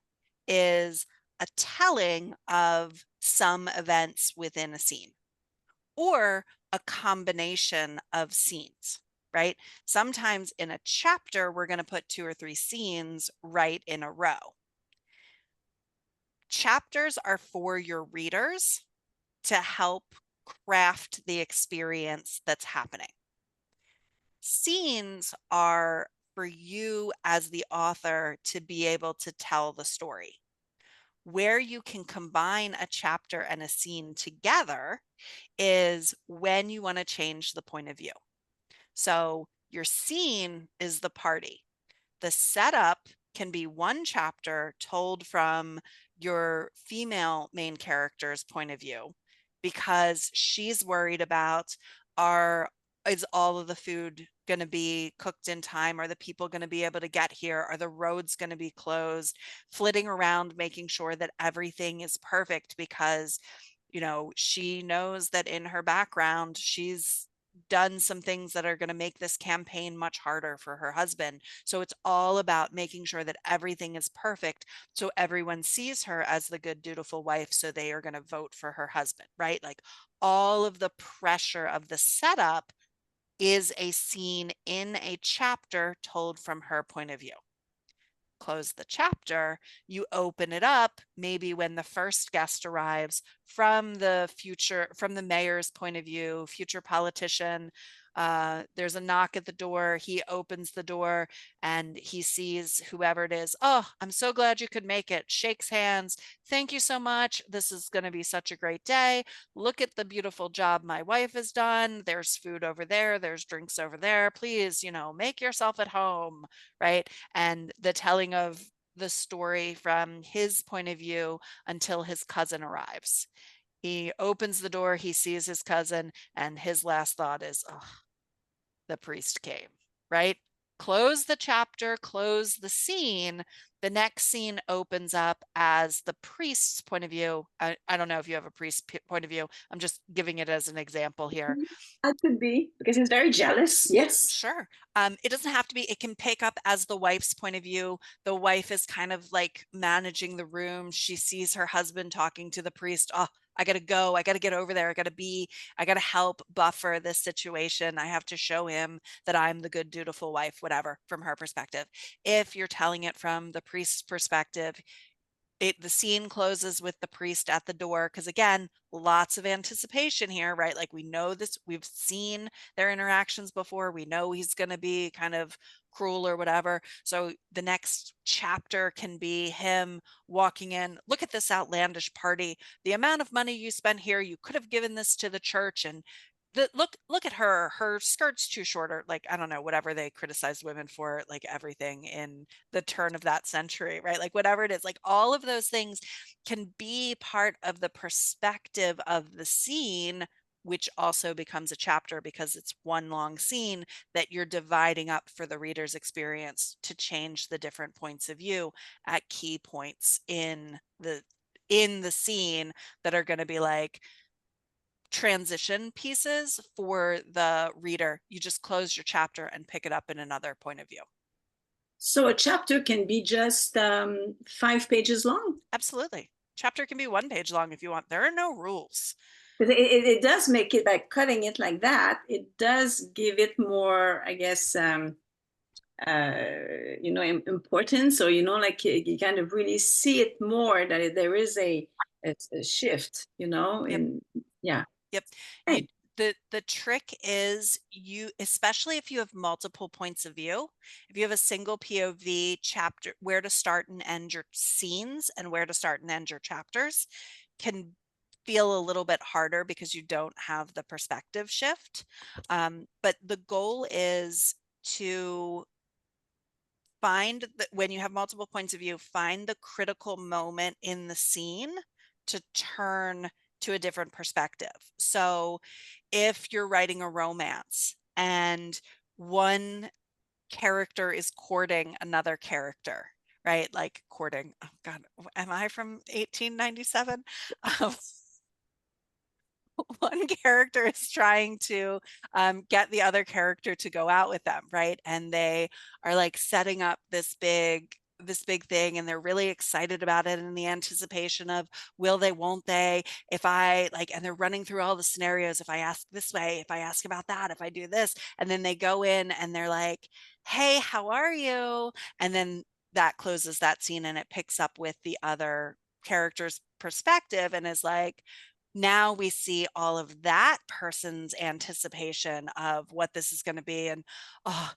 is a telling of some events within a scene or a combination of scenes, right? Sometimes in a chapter, we're going to put 2 or 3 scenes right in a row. Chapters are for your readers to help craft the experience that's happening. Scenes are for you as the author to be able to tell the story. Where you can combine a chapter and a scene together is when you want to change the point of view. So your scene is the party. The setup can be one chapter told from your female main character's point of view because she's worried about are is all of the food going to be cooked in time? Are the people going to be able to get here? Are the roads going to be closed? Flitting around, making sure that everything is perfect because, she knows that in her background, she's done some things that are going to make this campaign much harder for her husband. So it's all about making sure that everything is perfect so everyone sees her as the good, dutiful wife. So they are going to vote for her husband, right? Like all of the pressure of the setup is a scene in a chapter told from her point of view. Close the chapter, you open it up maybe when the first guest arrives from the mayor's point of view, future politician. There's a knock at the door. He opens the door and he sees whoever it is. Oh, I'm so glad you could make it. Shakes hands. Thank you so much. This is going to be such a great day. Look at the beautiful job my wife has done. There's food over there. There's drinks over there. Please, make yourself at home, right? And the telling of the story from his point of view until his cousin arrives. He opens the door, he sees his cousin, and his last thought is, oh, the priest came, right? Close the chapter, close the scene. The next scene opens up as the priest's point of view. I don't know if you have a priest's point of view. I'm just giving it as an example here. I could be because he's very jealous. Yes. Sure. It doesn't have to be, it can pick up as the wife's point of view. The wife is kind of like managing the room. She sees her husband talking to the priest. Oh, I got to go. I got to get over there. I got to help buffer this situation. I have to show him that I'm the good, dutiful wife, whatever, from her perspective. If you're telling it from the priest's perspective, the scene closes with the priest at the door because again, lots of anticipation here, right? Like we know this, we've seen their interactions before, we know he's going to be kind of cruel or whatever. So the next chapter can be him walking in, look at this outlandish party, the amount of money you spent here, you could have given this to the church. And look at her skirt's too short, or like I don't know, whatever they criticize women for, like everything in the turn of that century, right? Like whatever it is, like all of those things can be part of the perspective of the scene, which also becomes a chapter because it's one long scene that you're dividing up for the reader's experience to change the different points of view at key points in the scene that are going to be like transition pieces for the reader. You just close your chapter and pick it up in another point of view. So a chapter can be just 5 pages long. Absolutely. Chapter can be 1 page long if you want. There are no rules. It does make it, by cutting it like that, it does give it more, I guess, importance, or like you kind of really see it more, that there is a shift, Yep. in yeah. Yep. You Hey. the trick is, you, especially if you have multiple points of view, if you have a single POV chapter, where to start and end your scenes and where to start and end your chapters can feel a little bit harder because you don't have the perspective shift. But the goal is to find that when you have multiple points of view, find the critical moment in the scene to turn to a different perspective. So if you're writing a romance and one character is courting another character, right? Like courting, oh God, am I from 1897? One character is trying to get the other character to go out with them, right? And they are like setting up this big thing, and they're really excited about it, in the anticipation of, will they, won't they, if I like, and they're running through all the scenarios, if I ask this way, if I ask about that, if I do this, and then they go in and they're like, hey, how are you? And then that closes that scene, and it picks up with the other character's perspective, and is like, now we see all of that person's anticipation of what this is going to be. And oh,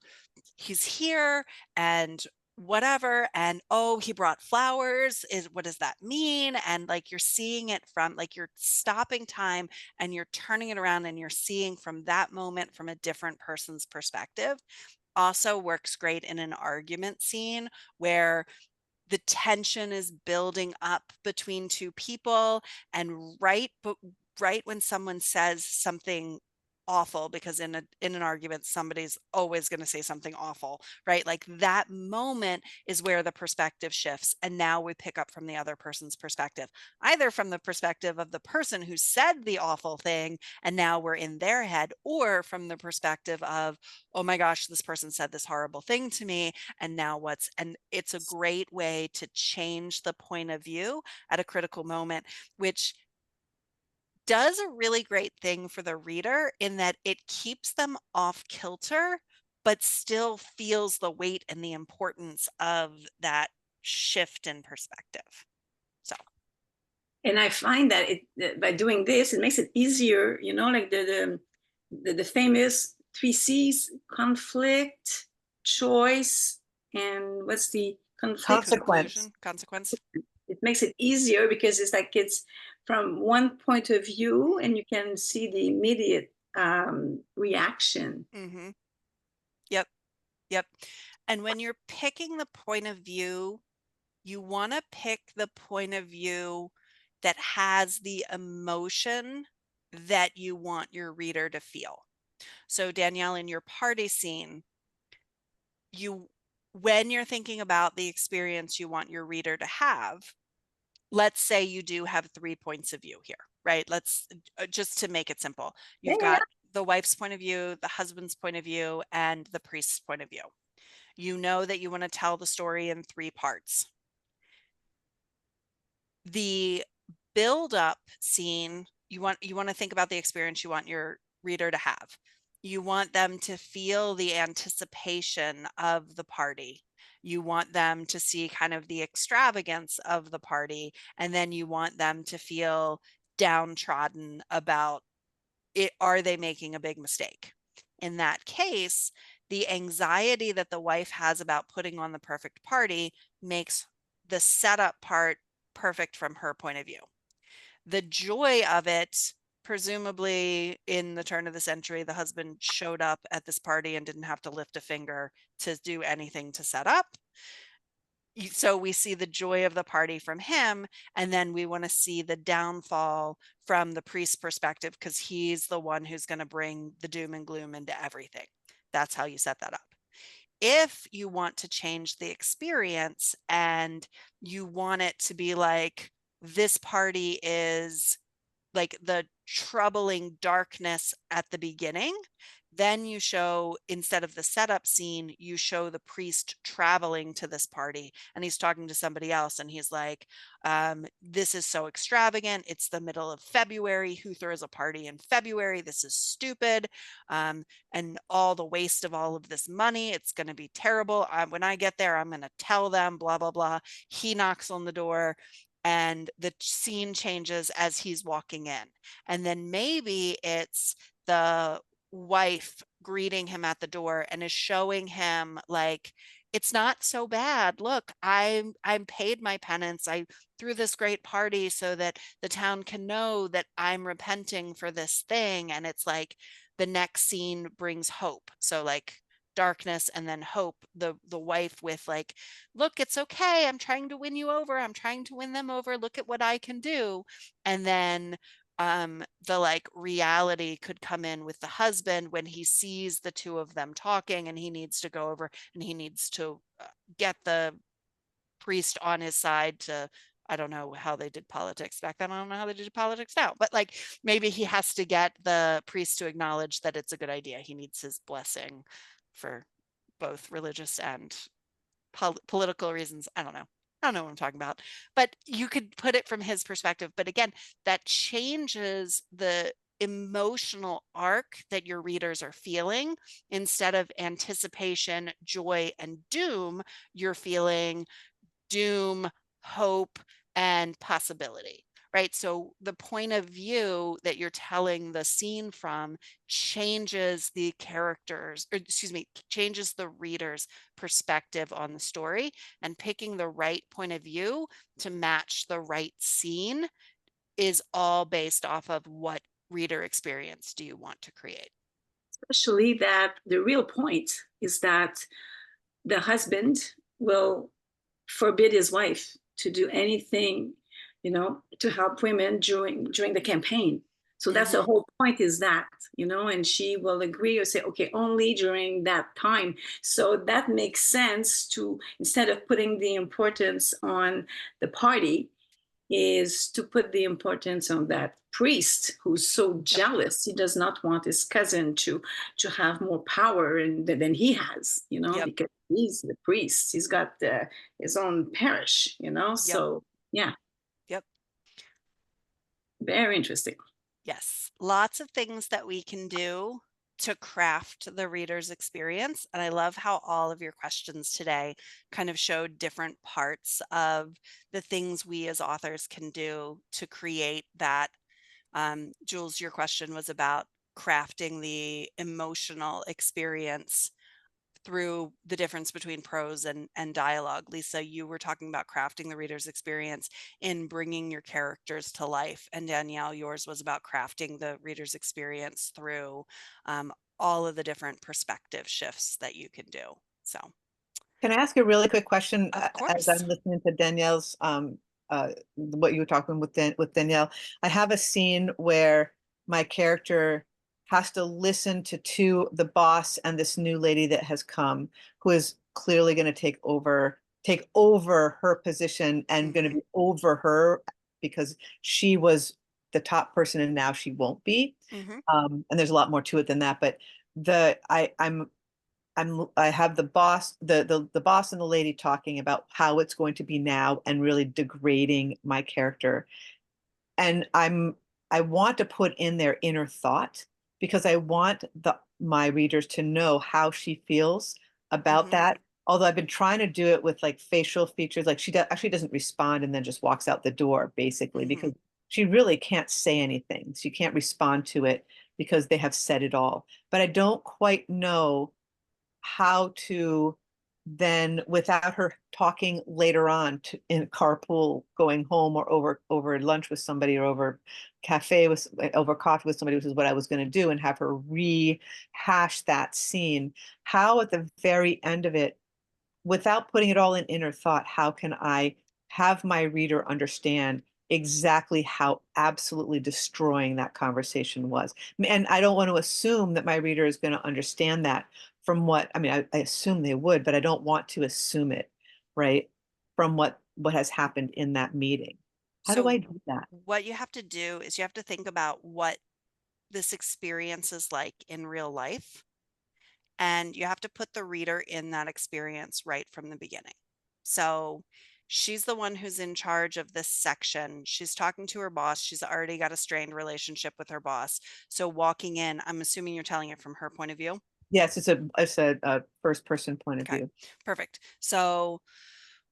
he's here and whatever, and oh, he brought flowers, is, what does that mean? And like, you're seeing it from, like, you're stopping time and you're turning it around, and you're seeing from that moment from a different person's perspective. Also works great in an argument scene where the tension is building up between two people, and right when someone says something awful, because in an argument somebody's always going to say something awful, right? Like, that moment is where the perspective shifts, and now we pick up from the other person's perspective, either from the perspective of the person who said the awful thing and now we're in their head, or from the perspective of, oh my gosh, this person said this horrible thing to me, and now what's, and it's a great way to change the point of view at a critical moment, which does a really great thing for the reader in that it keeps them off kilter, but still feels the weight and the importance of that shift in perspective. So, And I find that by doing this, it makes it easier, like the famous 3 C's: conflict, choice, and what's the conflict? Consequence. Consequence. It makes it easier because it's like it's from one point of view, and you can see the immediate reaction. Mm-hmm. Yep. Yep. And when you're picking the point of view, you want to pick the point of view that has the emotion that you want your reader to feel. So Danielle, in your party scene, when you're thinking about the experience you want your reader to have, let's say you do have 3 points of view here, right? Let's just to make it simple. You've Yeah, got the wife's point of view, the husband's point of view, and the priest's point of view. You know that you want to tell the story in 3 parts. The build up scene, you want to think about the experience you want your reader to have. You want them to feel the anticipation of the party. You want them to see kind of the extravagance of the party, and then you want them to feel downtrodden about it. Are they making a big mistake? In that case, the anxiety that the wife has about putting on the perfect party makes the setup part perfect from her point of view. The joy of it, presumably in the turn of the century, the husband showed up at this party and didn't have to lift a finger to do anything to set up. So we see the joy of the party from him, and then we want to see the downfall from the priest's perspective, because he's the one who's going to bring the doom and gloom into everything. That's how you set that up. If you want to change the experience and you want it to be like, this party is like, the troubling darkness at the beginning. Then you show, instead of the setup scene, you show the priest traveling to this party, and he's talking to somebody else, and he's like, this is so extravagant. It's the middle of February. Who throws a party in February? This is stupid. And all the waste of all of this money. It's going to be terrible. When I get there, I'm going to tell them, blah, blah, blah. He knocks on the door, and the scene changes as he's walking in. And then maybe it's the wife greeting him at the door and is showing him like, it's not so bad. Look, I'm paid my penance. I threw this great party so that the town can know that I'm repenting for this thing. And it's like the next scene brings hope. So like darkness and then hope, the wife with like, look, it's okay, I'm trying to win you over, I'm trying to win them over, look at what I can do. And then the like reality could come in with the husband when he sees the two of them talking, and he needs to go over and he needs to get the priest on his side to, I don't know how they did politics back then. I don't know how they did politics now, but like maybe he has to get the priest to acknowledge that it's a good idea. He needs his blessing for both religious and political reasons. I don't know. I don't know what I'm talking about, but you could put it from his perspective. But again, that changes the emotional arc that your readers are feeling. Instead of anticipation, joy, and doom, you're feeling doom, hope, and possibility, right? So the point of view that you're telling the scene from changes the characters, or excuse me, changes the reader's perspective on the story, and picking the right point of view to match the right scene is all based off of what reader experience do you want to create. Especially that the real point is that the husband will forbid his wife to do anything, to help women during the campaign. So that's the Mm-hmm. whole point, is that, and she will agree or say, okay, only during that time. So that makes sense to, instead of putting the importance on the party, is to put the importance on that priest who's so Yep. jealous. He does not want his cousin to have more power than he has, Yep. because he's the priest. He's got his own parish, Yep. So yeah, Yep. very interesting. Yes, lots of things that we can do to craft the reader's experience. And I love how all of your questions today kind of showed different parts of the things we as authors can do to create that. Jules, your question was about crafting the emotional experience through the difference between prose and dialogue. Lisa, you were talking about crafting the reader's experience in bringing your characters to life. And Danielle, yours was about crafting the reader's experience through all of the different perspective shifts that you can do. So, Can I ask a really quick question of as course. I'm listening to Danielle's what you were talking with Danielle? I have a scene where my character has to listen to the boss and this new lady that has come, who is clearly going to take over her position and going to be over her because she was the top person and now she won't be. Mm-hmm. And there's a lot more to it than that, but I have the boss, the boss and the lady talking about how it's going to be now and really degrading my character. And I want to put in their inner thought because I want my readers to know how she feels about Mm-hmm. that. Although I've been trying to do it with like facial features, like actually doesn't respond and then just walks out the door basically Mm-hmm. because she really can't say anything. She can't respond to it because they have said it all. But I don't quite know how to then, without her talking later on in carpool going home or over lunch with somebody or over coffee with somebody, which is what I was going to do, and have her rehash that scene, how at the very end of it, without putting it all in inner thought, how can I have my reader understand exactly how absolutely destroying that conversation was? And I don't want to assume that my reader is going to understand that from what, I mean, I assume they would, but I don't want to assume it, right? From what has happened in that meeting. How do I So do that? what you have to do is you have to think about what this experience is like in real life, and you have to put the reader in that experience right from the beginning. So she's the one who's in charge of this section. She's talking to her boss. She's already got a strained relationship with her boss. So walking in, I'm assuming you're telling it from her point of view. Yes, it's a first person point of Okay, view. perfect. So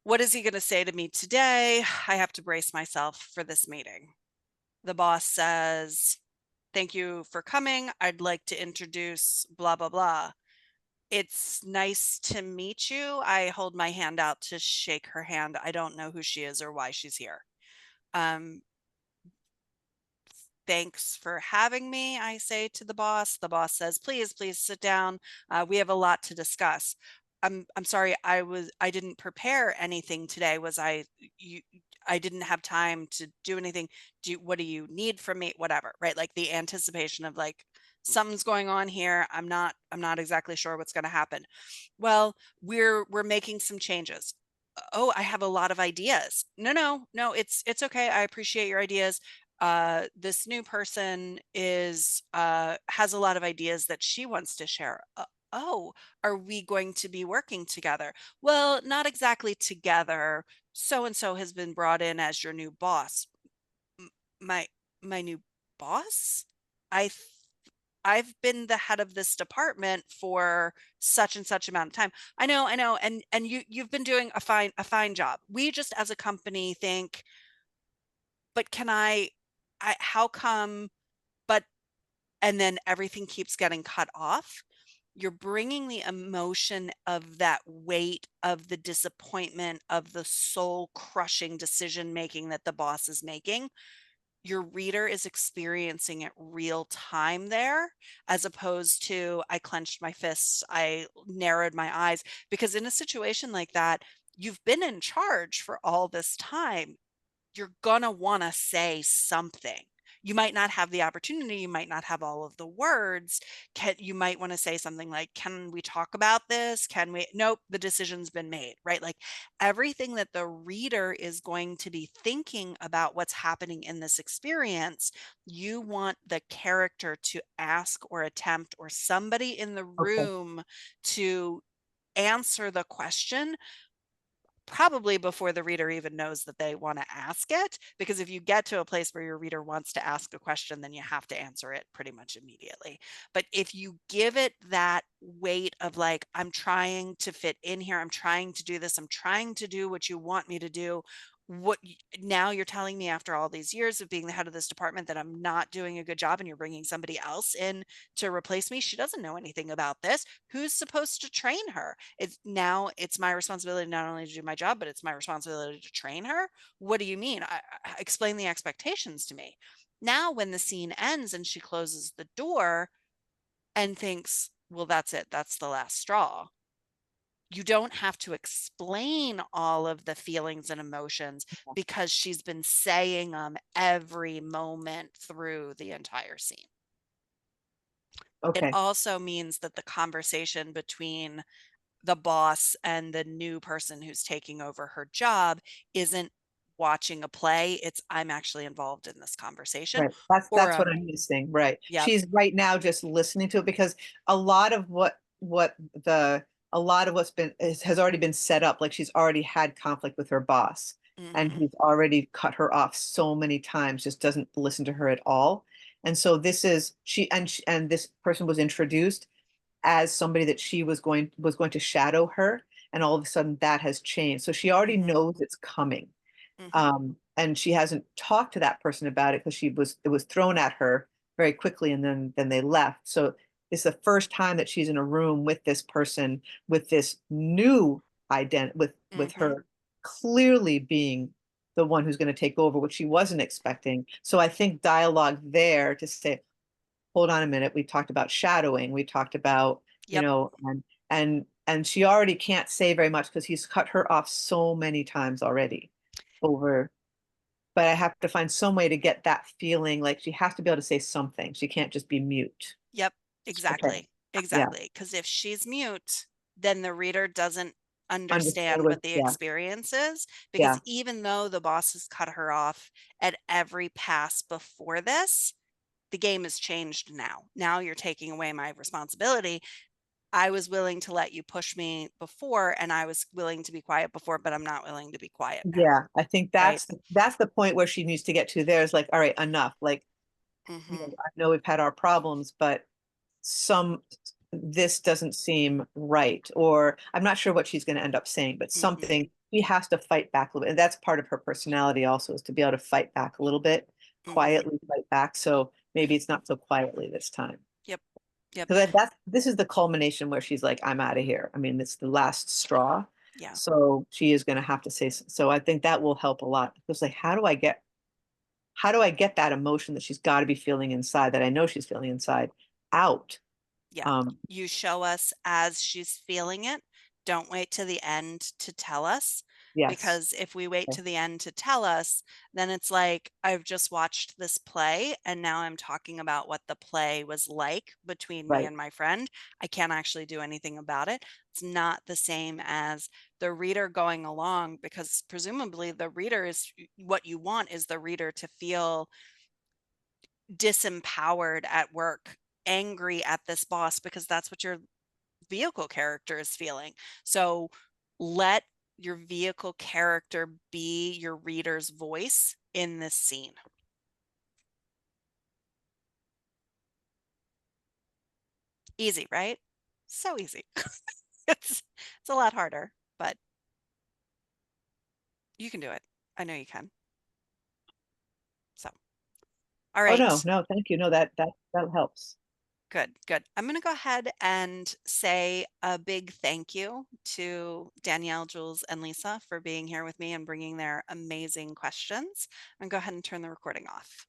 what is he going to say to me today? I have to brace myself for this meeting. The boss says, "Thank you for coming. I'd like to introduce blah, blah, blah. It's nice to meet you." I hold my hand out to shake her hand. I don't know who she is or why she's here. Um, "Thanks for having me," I say to the boss. The boss says, "Please, please sit down. We have a lot to discuss." I'm sorry, I didn't prepare anything today. Was I you I didn't have time to do anything. What do you need from me? Whatever, right? Like the anticipation of like something's going on here. I'm not exactly sure what's going to happen. Well, we're making some changes. Oh, I have a lot of ideas. No, no, no, it's okay. I appreciate your ideas. This new person is has a lot of ideas that she wants to share. Oh, are we going to be working together? Well, not exactly together. So and so has been brought in as your new boss. M- My my new boss? I th- I've been the head of this department for such and such amount of time. I know, and you've been doing a fine job. We just as a company think, but how come, but, and then everything keeps getting cut off. You're bringing the emotion of that weight of the disappointment of the soul crushing decision making that the boss is making. Your reader is experiencing it real time there, as opposed to I clenched my fists, I narrowed my eyes. Because in a situation like that, you've been in charge for all this time. You're gonna wanna say something. You might not have the opportunity, you might not have all of the words. You might wanna say something like, "Can we talk about this? Can we?" Nope, the decision's been made, right? Like everything that the reader is going to be thinking about what's happening in this experience, you want the character to ask or attempt, or somebody in the Okay. room to answer the question, probably before the reader even knows that they want to ask it. Because if you get to a place where your reader wants to ask a question, then you have to answer it pretty much immediately. But if you give it that weight of like, I'm trying to fit in here, I'm trying to do this, I'm trying to do what you want me to do. Now you're telling me after all these years of being the head of this department that I'm not doing a good job, and you're bringing somebody else in to replace me. She doesn't know anything about this. Who's supposed to train her? It's my responsibility not only to do my job, but it's my responsibility to train her. What do you mean? Explain the expectations to me. Now, when the scene ends and she closes the door and thinks, well, that's it, that's the last straw. You don't have to explain all of the feelings and emotions, because she's been saying them every moment through the entire scene. It Okay. also means that the conversation between the boss and the new person who's taking over her job isn't watching a play. It's I'm actually involved in this conversation. Right. Or That's what I'm missing. Right. yep. She's right now just listening to it because a lot of the a lot of what's been has already been set up. Like she's already had conflict with her boss and Hmm. he's already cut her off so many times, just doesn't listen to her at all. And so this is and this person was introduced as somebody that she was going to shadow her, and all of a sudden that has changed. So she already Hmm. knows it's coming. Hmm. And she hasn't talked to that person about it because it was thrown at her very quickly, and then they left. So it's the first time that she's in a room with this person with this new identity, with Hmm. her clearly being the one who's going to take over, which she wasn't expecting. So I think dialogue there to say, hold on a minute, we talked about shadowing, we talked about, you Yep. know, and she already can't say very much because he's cut her off so many times already over. But I have to find some way to get that feeling like she has to be able to say something. She can't just be mute. Yep. Okay. Exactly. Yeah. Exactly. Because if she's mute, then the reader doesn't understand understand what what, the yeah, experience is, because yeah, even though the boss has cut her off at every pass before this, the game has changed now. Now you're taking away my responsibility. I was willing to let you push me before, and I was willing to be quiet before, but I'm not willing to be quiet now, yeah. I think right? that's the point where she needs to get to. There's like, all right, enough. Like, Mhm, I know we've had our problems, but some this doesn't seem right. Or I'm not sure what she's going to end up saying, but mhm, something she has to fight back a little bit. And that's part of her personality also, is to be able to fight back a little bit, mhm. quietly fight back. So maybe it's not so quietly this time. Yep, yep, Because this is the culmination where she's like, I'm out of here. I mean, it's the last straw. yeah, So she is going to have to say, so I think that will help a lot. Because like, how do I get that emotion that she's got to be feeling inside, that I know she's feeling inside, out? yeah. Um, You show us as she's feeling it. Don't wait to the end to tell us, yes. because if we wait Okay. to the end to tell us, then it's like, I've just watched this play and now I'm talking about what the play was like between me Right. and my friend. I can't actually do anything about it. It's not the same as the reader going along, because presumably the reader is what you want, is the reader to feel disempowered at work, angry at this boss, because that's what your vehicle character is feeling. So let your vehicle character be your reader's voice in this scene. Easy, right? So easy. It's a lot harder, but you can do it. I know you can. So, all Oh no, right. no, thank you. No, that helps. Good, good. I'm going to go ahead and say a big thank you to Danielle, Jules, and Lisa for being here with me and bringing their amazing questions. I'm going to go ahead and turn the recording off.